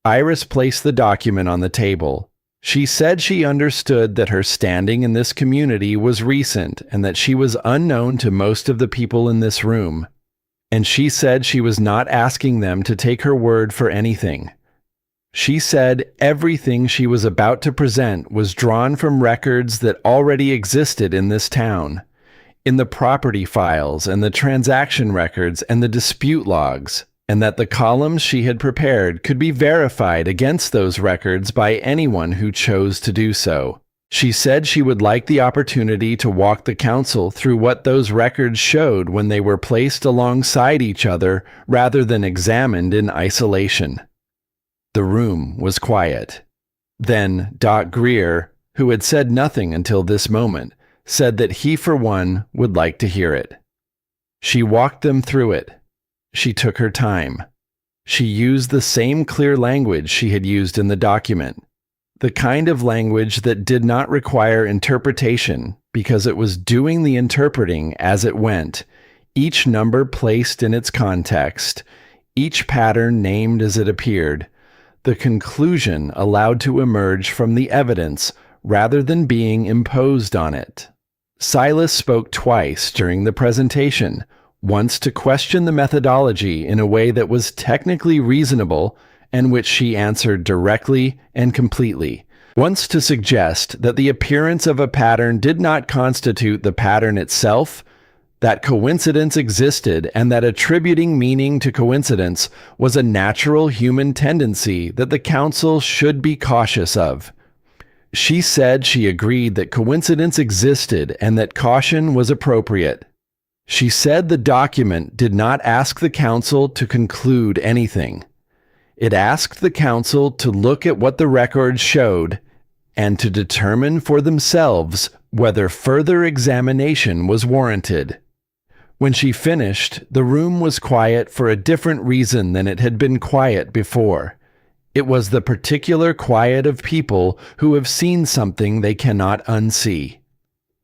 Iris placed the document on the table. She said she understood that her standing in this community was recent and that she was unknown to most of the people in this room. And she said she was not asking them to take her word for anything. She said everything she was about to present was drawn from records that already existed in this town, in the property files and the transaction records and the dispute logs, and that the columns she had prepared could be verified against those records by anyone who chose to do so. She said she would like the opportunity to walk the council through what those records showed when they were placed alongside each other rather than examined in isolation. The room was quiet. Then Doc Greer, who had said nothing until this moment, said that he for one would like to hear it. She walked them through it. She took her time. She used the same clear language she had used in the document, the kind of language that did not require interpretation because it was doing the interpreting as it went, each number placed in its context, each pattern named as it appeared, the conclusion allowed to emerge from the evidence rather than being imposed on it. Silas spoke twice during the presentation, once to question the methodology in a way that was technically reasonable and which she answered directly and completely, once to suggest that the appearance of a pattern did not constitute the pattern itself, that coincidence existed and that attributing meaning to coincidence was a natural human tendency that the council should be cautious of. She said she agreed that coincidence existed and that caution was appropriate. She said the document did not ask the council to conclude anything. It asked the council to look at what the records showed and to determine for themselves whether further examination was warranted. When she finished, the room was quiet for a different reason than it had been quiet before. It was the particular quiet of people who have seen something they cannot unsee.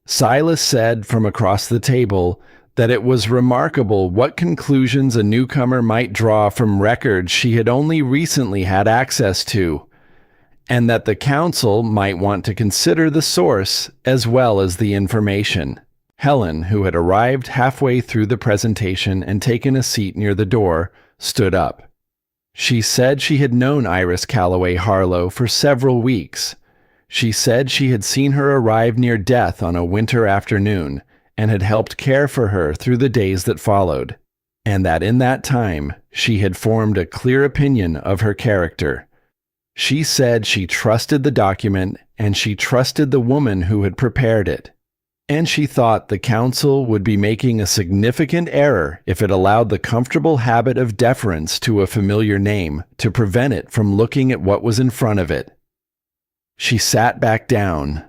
Silas said from across the table that it was remarkable what conclusions a newcomer might draw from records she had only recently had access to, and that the council might want to consider the source as well as the information. Helen, who had arrived halfway through the presentation and taken a seat near the door, stood up. She said she had known Iris Calloway Harlow for several weeks. She said she had seen her arrive near death on a winter afternoon and had helped care for her through the days that followed, and that in that time she had formed a clear opinion of her character. She said she trusted the document and she trusted the woman who had prepared it, and she thought the council would be making a significant error if it allowed the comfortable habit of deference to a familiar name to prevent it from looking at what was in front of it. She sat back down.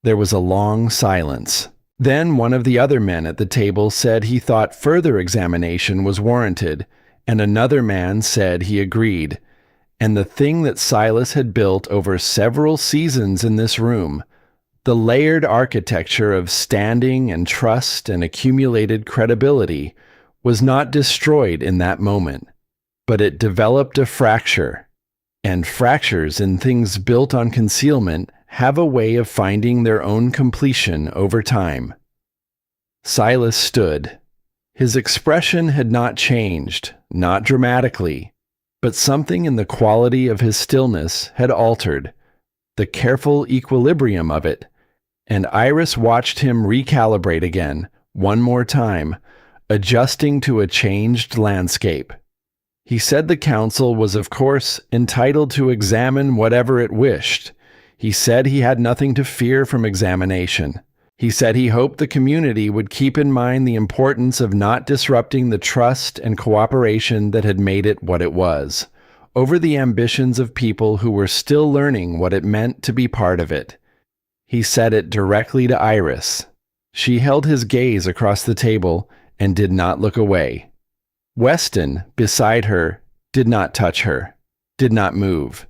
There was a long silence. Then one of the other men at the table said he thought further examination was warranted, and another man said he agreed. And the thing that Silas had built over several seasons in this room, the layered architecture of standing and trust and accumulated credibility, was not destroyed in that moment, but it developed a fracture. And fractures in things built on concealment have a way of finding their own completion over time. Silas stood. His expression had not changed, not dramatically, but something in the quality of his stillness had altered, the careful equilibrium of it, and Iris watched him recalibrate again, one more time, adjusting to a changed landscape. He said the council was, of course, entitled to examine whatever it wished. He said he had nothing to fear from examination. He said he hoped the community would keep in mind the importance of not disrupting the trust and cooperation that had made it what it was, over the ambitions of people who were still learning what it meant to be part of it. He said it directly to Iris. She held his gaze across the table and did not look away. Weston, beside her, did not touch her, did not move.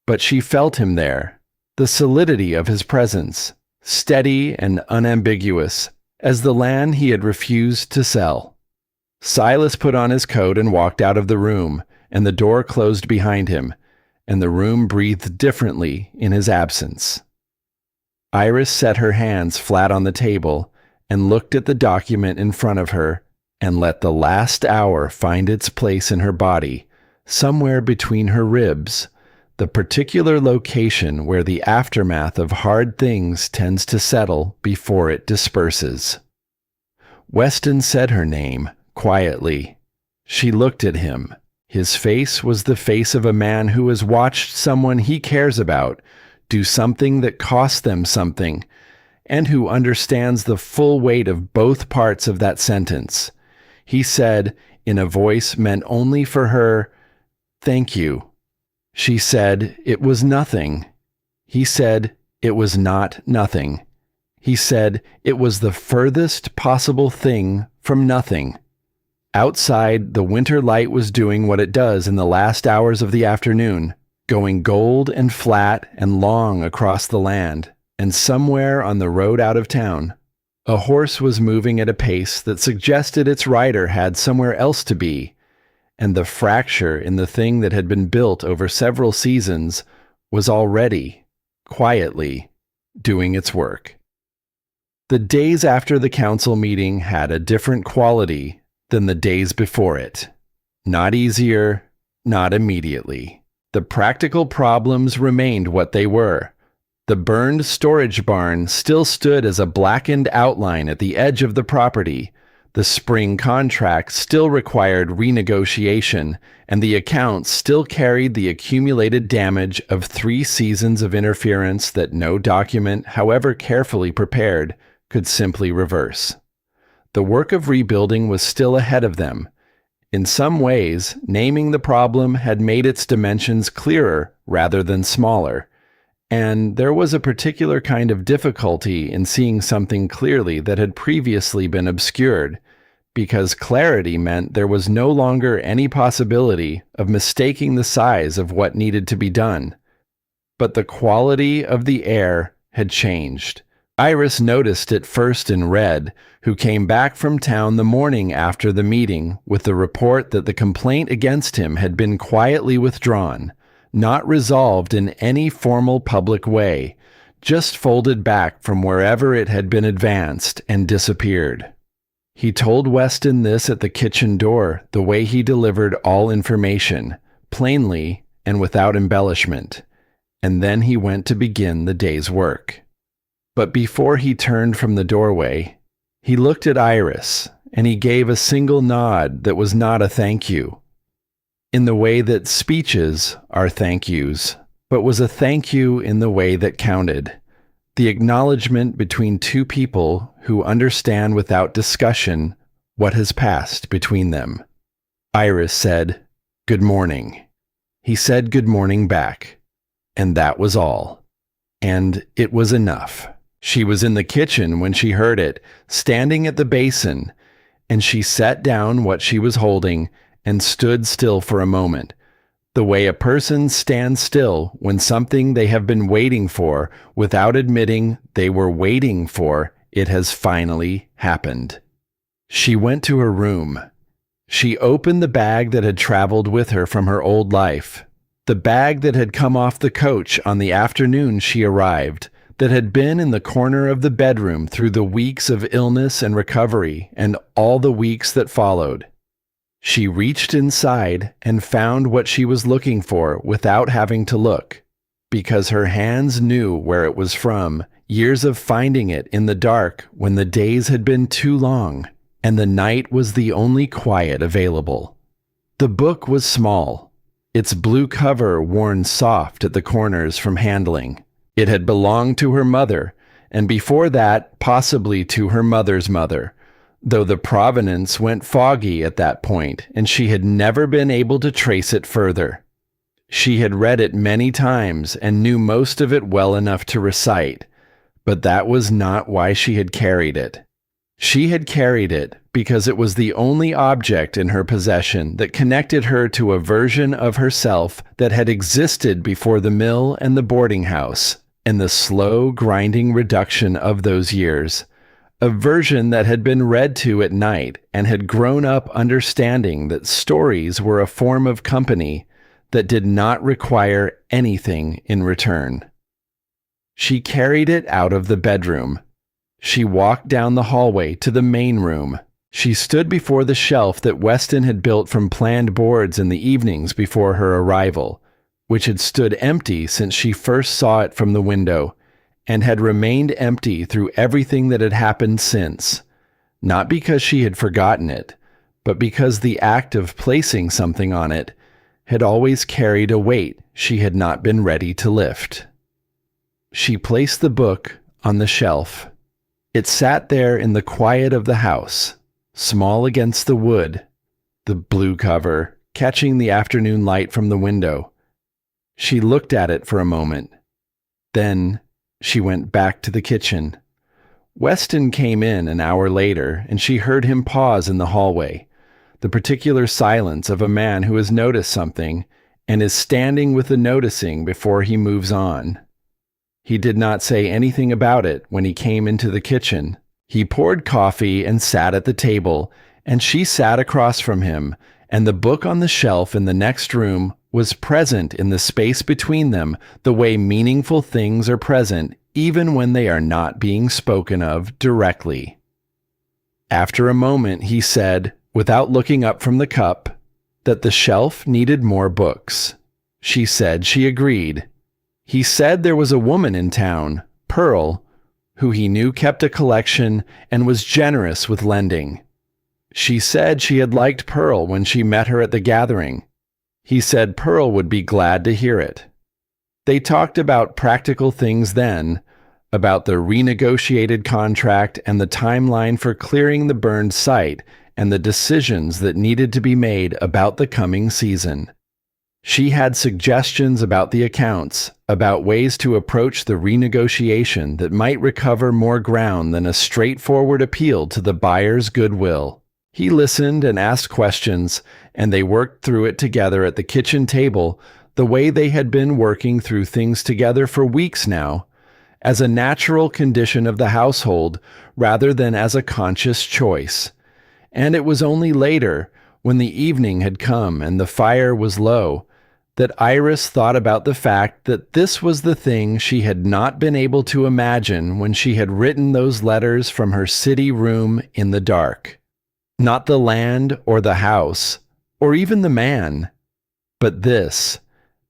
But she felt him there, the solidity of his presence, steady and unambiguous, as the land he had refused to sell. Silas put on his coat and walked out of the room, and the door closed behind him, and the room breathed differently in his absence. Iris set her hands flat on the table and looked at the document in front of her and let the last hour find its place in her body, somewhere between her ribs, the particular location where the aftermath of hard things tends to settle before it disperses. Weston said her name, quietly. She looked at him. His face was the face of a man who has watched someone he cares about do something that cost them something, and who understands the full weight of both parts of that sentence. He said, in a voice meant only for her, "Thank you." She said, "It was nothing." He said, "It was not nothing." He said, "It was the furthest possible thing from nothing." Outside, the winter light was doing what it does in the last hours of the afternoon, going gold and flat and long across the land, and somewhere on the road out of town, a horse was moving at a pace that suggested its rider had somewhere else to be, and the fracture in the thing that had been built over several seasons was already, quietly, doing its work. The days after the council meeting had a different quality than the days before it. Not easier, not immediately. The practical problems remained what they were. The burned storage barn still stood as a blackened outline at the edge of the property. The spring contract still required renegotiation, and the accounts still carried the accumulated damage of 3 seasons of interference that no document, however carefully prepared, could simply reverse. The work of rebuilding was still ahead of them. In some ways, naming the problem had made its dimensions clearer rather than smaller, And there was a particular kind of difficulty in seeing something clearly that had previously been obscured, because clarity meant there was no longer any possibility of mistaking the size of what needed to be done. But the quality of the air had changed. Iris noticed it first in Red, who came back from town the morning after the meeting with the report that the complaint against him had been quietly withdrawn, not resolved in any formal public way, just folded back from wherever it had been advanced and disappeared. He told Weston this at the kitchen door, the way he delivered all information, plainly and without embellishment, and then he went to begin the day's work. But before he turned from the doorway, he looked at Iris, and he gave a single nod that was not a thank you, in the way that speeches are thank yous, but was a thank you in the way that counted, the acknowledgement between two people who understand without discussion what has passed between them. Iris said, "Good morning." He said good morning back, and that was all. And it was enough. She was in the kitchen when she heard it, standing at the basin, and she set down what she was holding and stood still for a moment, the way a person stands still when something they have been waiting for, without admitting they were waiting for, it has finally happened. She went to her room. She opened the bag that had traveled with her from her old life, the bag that had come off the coach on the afternoon she arrived, that had been in the corner of the bedroom through the weeks of illness and recovery and all the weeks that followed. She reached inside and found what she was looking for without having to look, because her hands knew where it was from, years of finding it in the dark when the days had been too long and the night was the only quiet available. The book was small, its blue cover worn soft at the corners from handling. It had belonged to her mother, and before that, possibly to her mother's mother, though the provenance went foggy at that point, and she had never been able to trace it further. She had read it many times and knew most of it well enough to recite, but that was not why she had carried it. She had carried it because it was the only object in her possession that connected her to a version of herself that had existed before the mill and the boarding house, and the slow, grinding reduction of those years, a version that had been read to at night and had grown up understanding that stories were a form of company that did not require anything in return. She carried it out of the bedroom. She walked down the hallway to the main room. She stood before the shelf that Weston had built from planned boards in the evenings before her arrival, which had stood empty since she first saw it from the window, and had remained empty through everything that had happened since, not because she had forgotten it, but because the act of placing something on it had always carried a weight she had not been ready to lift. She placed the book on the shelf. It sat there in the quiet of the house, small against the wood, the blue cover catching the afternoon light from the window. She looked at it for a moment. Then she went back to the kitchen. Weston came in an hour later, and she heard him pause in the hallway, the particular silence of a man who has noticed something and is standing with the noticing before he moves on. He did not say anything about it when he came into the kitchen. He poured coffee and sat at the table, and she sat across from him, and the book on the shelf in the next room was present in the space between them the way meaningful things are present even when they are not being spoken of directly. After a moment, he said, without looking up from the cup, that the shelf needed more books. She said she agreed. He said there was a woman in town, Pearl, who he knew kept a collection and was generous with lending. She said she had liked Pearl when she met her at the gathering. He said Pearl would be glad to hear it. They talked about practical things then, about the renegotiated contract and the timeline for clearing the burned site and the decisions that needed to be made about the coming season. She had suggestions about the accounts, about ways to approach the renegotiation that might recover more ground than a straightforward appeal to the buyer's goodwill. He listened and asked questions, and they worked through it together at the kitchen table the way they had been working through things together for weeks now, as a natural condition of the household rather than as a conscious choice. And it was only later, when the evening had come and the fire was low, that Iris thought about the fact that this was the thing she had not been able to imagine when she had written those letters from her city room in the dark. Not the land or the house, or even the man, but this,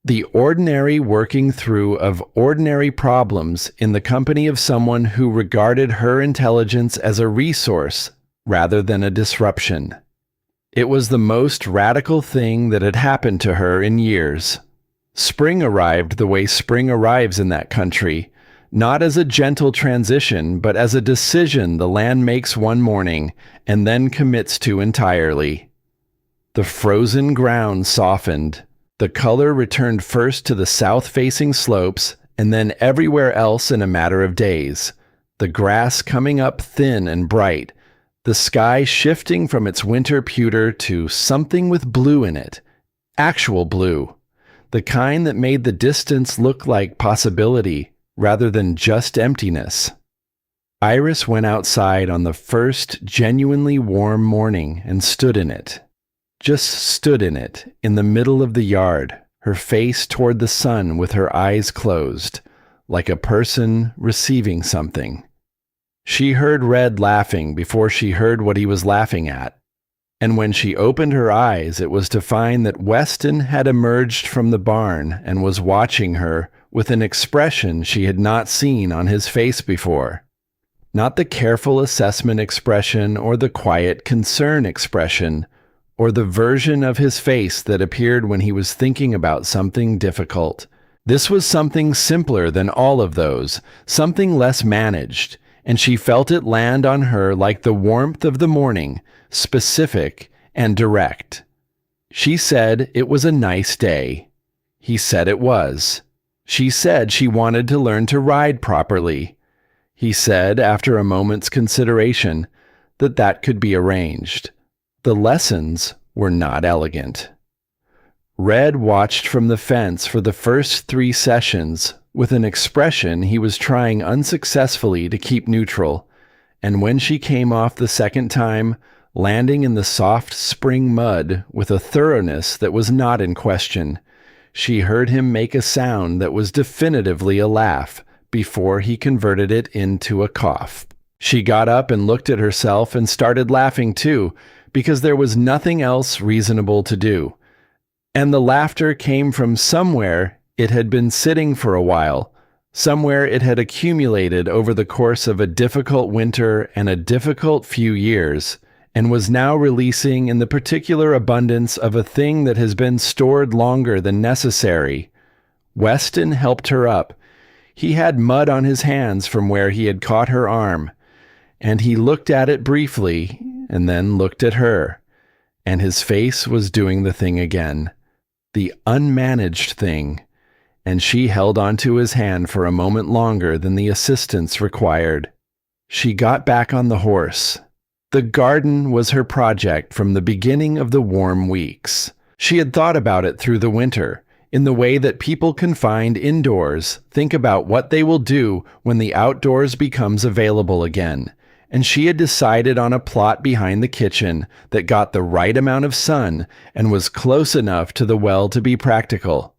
the ordinary working through of ordinary problems in the company of someone who regarded her intelligence as a resource rather than a disruption. It was the most radical thing that had happened to her in years. Spring arrived the way spring arrives in that country, not as a gentle transition, but as a decision the land makes one morning and then commits to entirely. The frozen ground softened. The color returned first to the south-facing slopes and then everywhere else in a matter of days, the grass coming up thin and bright, the sky shifting from its winter pewter to something with blue in it, actual blue, the kind that made the distance look like possibility rather than just emptiness. Iris went outside on the first genuinely warm morning and stood in it. Just stood in it, in the middle of the yard, her face toward the sun with her eyes closed, like a person receiving something. She heard Red laughing before she heard what he was laughing at, and when she opened her eyes it was to find that Weston had emerged from the barn and was watching her with an expression she had not seen on his face before. Not the careful assessment expression or the quiet concern expression, or the version of his face that appeared when he was thinking about something difficult. This was something simpler than all of those, something less managed, and she felt it land on her like the warmth of the morning, specific and direct. She said it was a nice day. He said it was. She said she wanted to learn to ride properly. He said, after a moment's consideration, that that could be arranged. The lessons were not elegant. Red watched from the fence for the first 3 sessions with an expression he was trying unsuccessfully to keep neutral, and when she came off the second time, landing in the soft spring mud with a thoroughness that was not in question, she heard him make a sound that was definitively a laugh before he converted it into a cough. She got up and looked at herself and started laughing too, because there was nothing else reasonable to do. And the laughter came from somewhere it had been sitting for a while, somewhere it had accumulated over the course of a difficult winter and a difficult few years, and was now releasing in the particular abundance of a thing that has been stored longer than necessary. Weston helped her up. He had mud on his hands from where he had caught her arm, and he looked at it briefly and then looked at her, and his face was doing the thing again, the unmanaged thing, and she held onto his hand for a moment longer than the assistance required. She got back on the horse. The garden was her project from the beginning of the warm weeks. She had thought about it through the winter, in the way that people confined indoors think about what they will do when the outdoors becomes available again, and she had decided on a plot behind the kitchen that got the right amount of sun and was close enough to the well to be practical.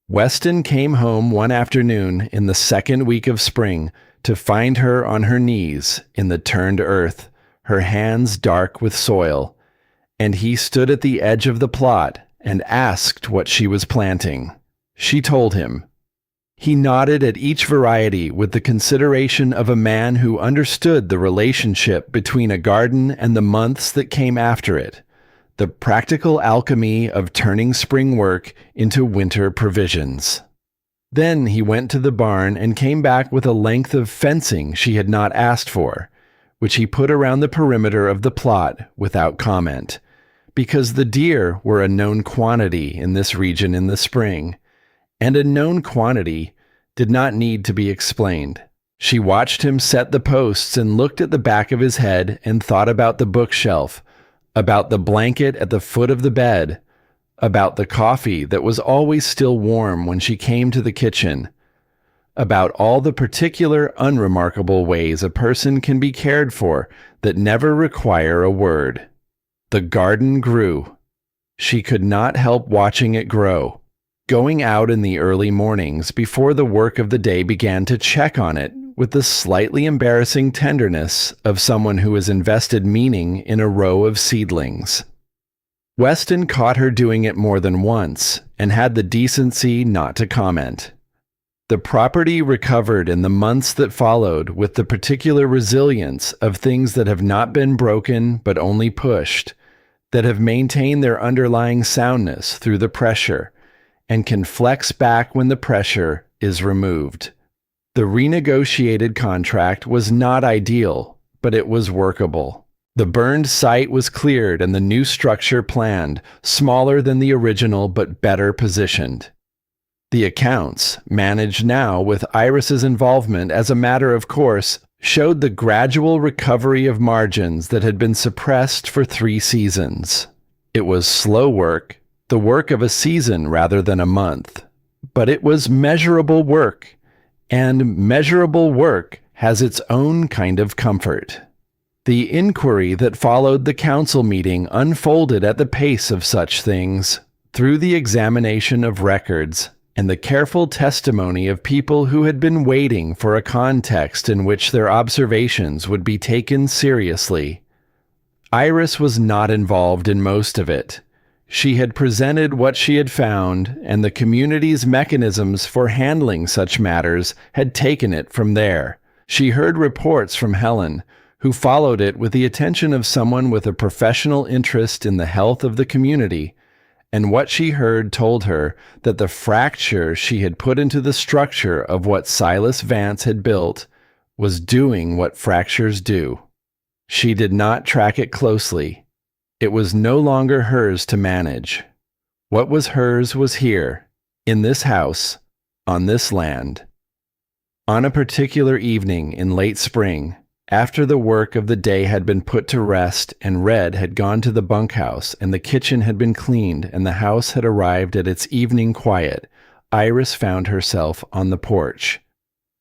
Weston came home one afternoon in the second week of spring to find her on her knees in the turned earth, her hands dark with soil, and he stood at the edge of the plot and asked what she was planting. She told him. He nodded at each variety with the consideration of a man who understood the relationship between a garden and the months that came after it, the practical alchemy of turning spring work into winter provisions. Then he went to the barn and came back with a length of fencing she had not asked for, which he put around the perimeter of the plot without comment, because the deer were a known quantity in this region in the spring, and a known quantity did not need to be explained. She watched him set the posts and looked at the back of his head and thought about the bookshelf, about the blanket at the foot of the bed, about the coffee that was always still warm when she came to the kitchen, about all the particular unremarkable ways a person can be cared for that never require a word. The garden grew. She could not help watching it grow, going out in the early mornings before the work of the day began to check on it with the slightly embarrassing tenderness of someone who has invested meaning in a row of seedlings. Weston caught her doing it more than once and had the decency not to comment. The property recovered in the months that followed with the particular resilience of things that have not been broken but only pushed, that have maintained their underlying soundness through the pressure, and can flex back when the pressure is removed. The renegotiated contract was not ideal, but it was workable. The burned site was cleared and the new structure planned, smaller than the original but better positioned. The accounts, managed now with Iris's involvement as a matter of course, showed the gradual recovery of margins that had been suppressed for 3 seasons. It was slow work, the work of a season rather than a month, but it was measurable work. And measurable work has its own kind of comfort. The inquiry that followed the council meeting unfolded at the pace of such things, through the examination of records and the careful testimony of people who had been waiting for a context in which their observations would be taken seriously. Iris was not involved in most of it. She had presented what she had found, and the community's mechanisms for handling such matters had taken it from there. She heard reports from Helen, who followed it with the attention of someone with a professional interest in the health of the community, and what she heard told her that the fracture she had put into the structure of what Silas Vance had built was doing what fractures do. She did not track it closely. It was no longer hers to manage. What was hers was here, in this house, on this land. On a particular evening in late spring, after the work of the day had been put to rest and Red had gone to the bunkhouse and the kitchen had been cleaned and the house had arrived at its evening quiet, Iris found herself on the porch.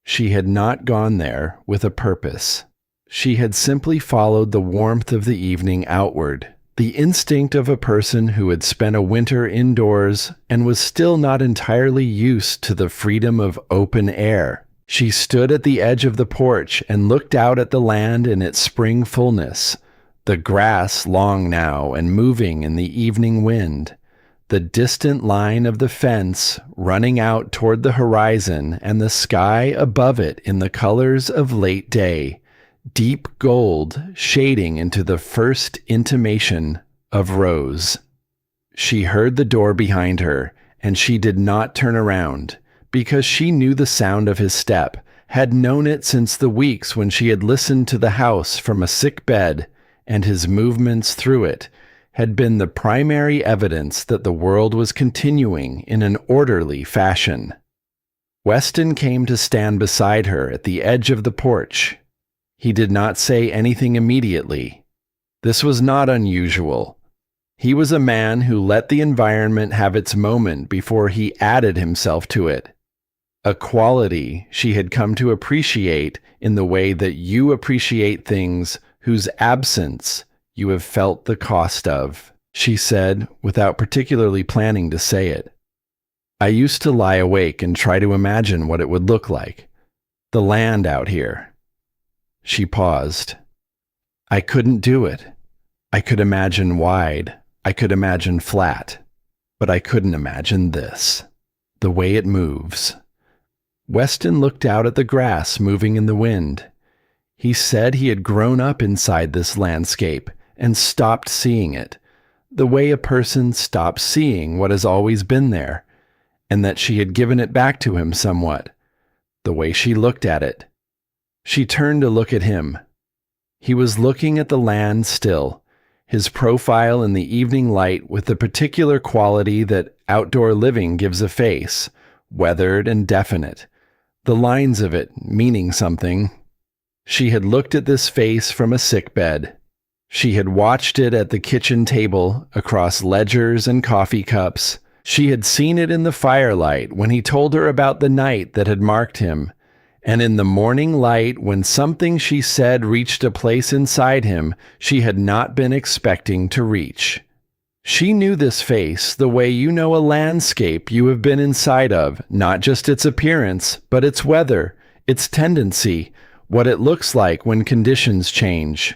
She had not gone there with a purpose. She had simply followed the warmth of the evening outward, the instinct of a person who had spent a winter indoors and was still not entirely used to the freedom of open air. She stood at the edge of the porch and looked out at the land in its spring fullness, the grass long now and moving in the evening wind, the distant line of the fence running out toward the horizon and the sky above it in the colors of late day, deep gold shading into the first intimation of rose. She heard the door behind her, and she did not turn around, because she knew the sound of his step, had known it since the weeks when she had listened to the house from a sick bed, and his movements through it had been the primary evidence that the world was continuing in an orderly fashion. Weston came to stand beside her at the edge of the porch. He did not say anything immediately. This was not unusual. He was a man who let the environment have its moment before he added himself to it. A quality she had come to appreciate in the way that you appreciate things whose absence you have felt the cost of, she said, without particularly planning to say it. I used to lie awake and try to imagine what it would look like. The land out here. She paused. I couldn't do it. I could imagine wide. I could imagine flat. But I couldn't imagine this. The way it moves. Weston looked out at the grass moving in the wind. He said he had grown up inside this landscape and stopped seeing it, the way a person stops seeing what has always been there, and that she had given it back to him somewhat, the way she looked at it. She turned to look at him. He was looking at the land still, his profile in the evening light with the particular quality that outdoor living gives a face, weathered and definite, the lines of it meaning something. She had looked at this face from a sickbed. She had watched it at the kitchen table, across ledgers and coffee cups. She had seen it in the firelight when he told her about the night that had marked him, and in the morning light when something she said reached a place inside him she had not been expecting to reach. She knew this face the way you know a landscape you have been inside of, not just its appearance, but its weather, its tendency, what it looks like when conditions change.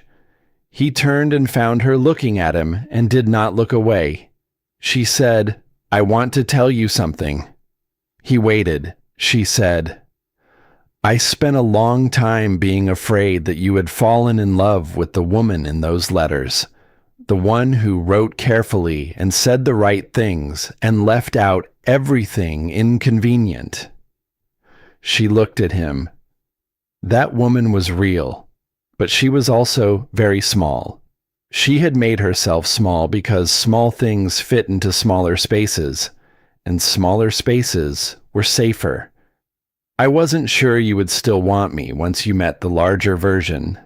He turned and found her looking at him and did not look away. She said, "I want to tell you something." He waited. She said, "I spent a long time being afraid that you had fallen in love with the woman in those letters, the one who wrote carefully and said the right things and left out everything inconvenient." She looked at him. That woman was real, but she was also very small. She had made herself small because small things fit into smaller spaces, and smaller spaces were safer. "I wasn't sure you would still want me once you met the larger version."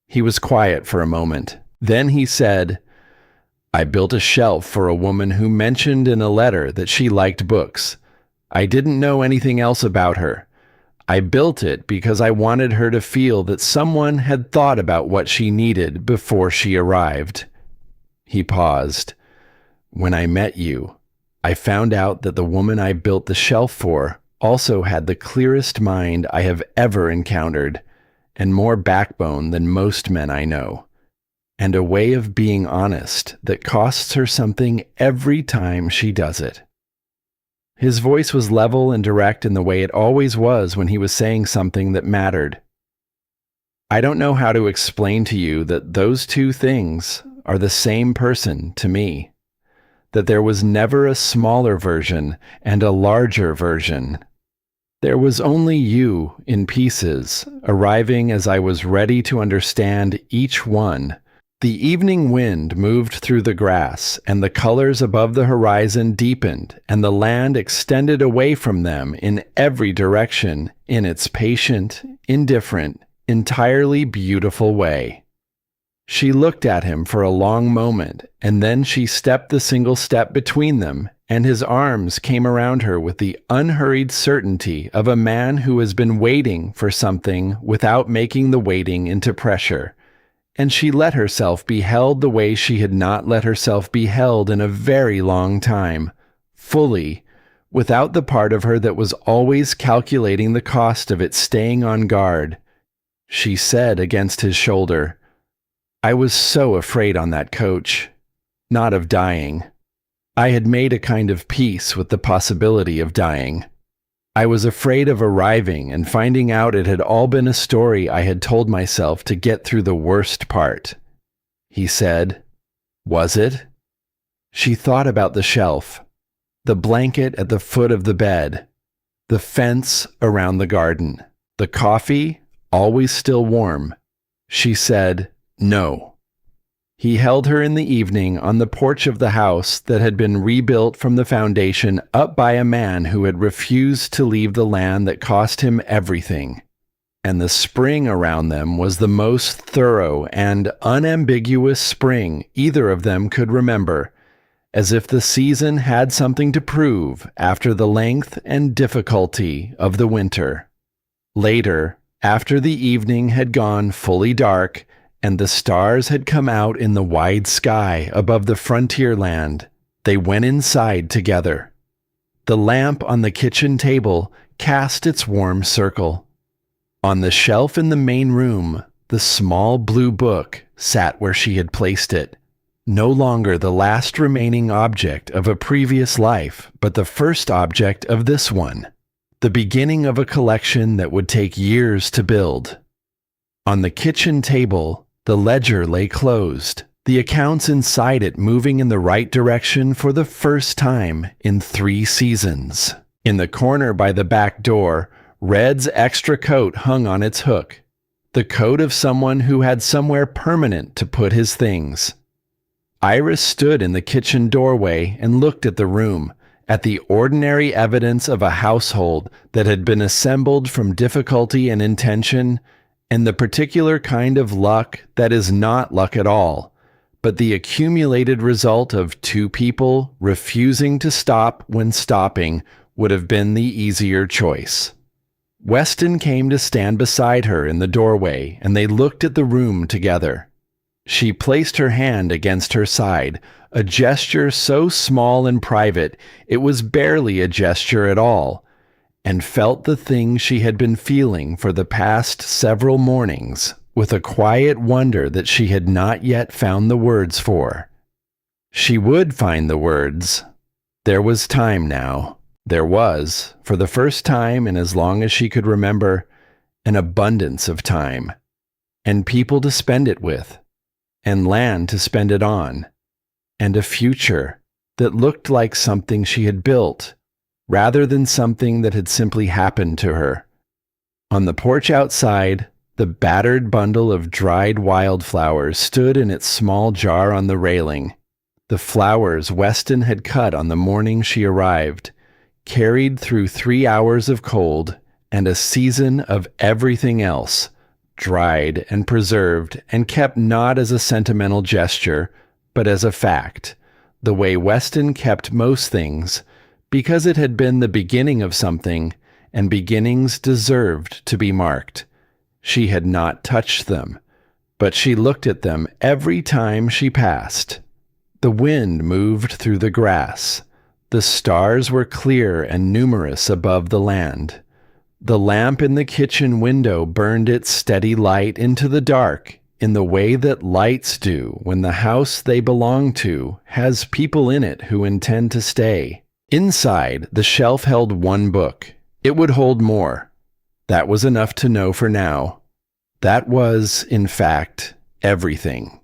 He was quiet for a moment. Then he said, "I built a shelf for a woman who mentioned in a letter that she liked books. I didn't know anything else about her. I built it because I wanted her to feel that someone had thought about what she needed before she arrived." He paused. "When I met you, I found out that the woman I built the shelf for also had the clearest mind I have ever encountered, and more backbone than most men I know, and a way of being honest that costs her something every time she does it." His voice was level and direct in the way it always was when he was saying something that mattered. "I don't know how to explain to you that those two things are the same person to me, that there was never a smaller version and a larger version. There was only you in pieces, arriving as I was ready to understand each one. The evening wind moved through the grass, and the colors above the horizon deepened, and the land extended away from them in every direction in its patient, indifferent, entirely beautiful way." She looked at him for a long moment, and then she stepped the single step between them, and his arms came around her with the unhurried certainty of a man who has been waiting for something without making the waiting into pressure. And she let herself be held the way she had not let herself be held in a very long time, fully, without the part of her that was always calculating the cost of it staying on guard. She said against his shoulder, "I was so afraid on that coach. Not of dying. I had made a kind of peace with the possibility of dying. I was afraid of arriving and finding out it had all been a story I had told myself to get through the worst part." He said, "Was it?" She thought about the shelf, the blanket at the foot of the bed, the fence around the garden, the coffee, always still warm. She said, "No." He held her in the evening on the porch of the house that had been rebuilt from the foundation up by a man who had refused to leave the land that cost him everything. And the spring around them was the most thorough and unambiguous spring either of them could remember, as if the season had something to prove after the length and difficulty of the winter. Later, after the evening had gone fully dark, and the stars had come out in the wide sky above the frontier land, they went inside together. The lamp on the kitchen table cast its warm circle. On the shelf in the main room, the small blue book sat where she had placed it, no longer the last remaining object of a previous life, but the first object of this one, the beginning of a collection that would take years to build. On the kitchen table, the ledger lay closed, the accounts inside it moving in the right direction for the first time in 3 seasons. In the corner by the back door, Red's extra coat hung on its hook, the coat of someone who had somewhere permanent to put his things. Iris stood in the kitchen doorway and looked at the room, at the ordinary evidence of a household that had been assembled from difficulty and intention, and the particular kind of luck that is not luck at all, but the accumulated result of two people refusing to stop when stopping would have been the easier choice. Weston came to stand beside her in the doorway, and they looked at the room together. She placed her hand against her side, a gesture so small and private it was barely a gesture at all, and felt the thing she had been feeling for the past several mornings, with a quiet wonder that she had not yet found the words for. She would find the words. There was time now. There was, for the first time in as long as she could remember, an abundance of time, and people to spend it with, and land to spend it on, and a future that looked like something she had built, rather than something that had simply happened to her. On the porch outside, the battered bundle of dried wildflowers stood in its small jar on the railing. The flowers Weston had cut on the morning she arrived, carried through 3 hours of cold and a season of everything else, dried and preserved and kept not as a sentimental gesture, but as a fact, the way Weston kept most things, because it had been the beginning of something, and beginnings deserved to be marked. She had not touched them, but she looked at them every time she passed. The wind moved through the grass. The stars were clear and numerous above the land. The lamp in the kitchen window burned its steady light into the dark in the way that lights do when the house they belong to has people in it who intend to stay. Inside, the shelf held one book. It would hold more. That was enough to know for now. That was, in fact, everything.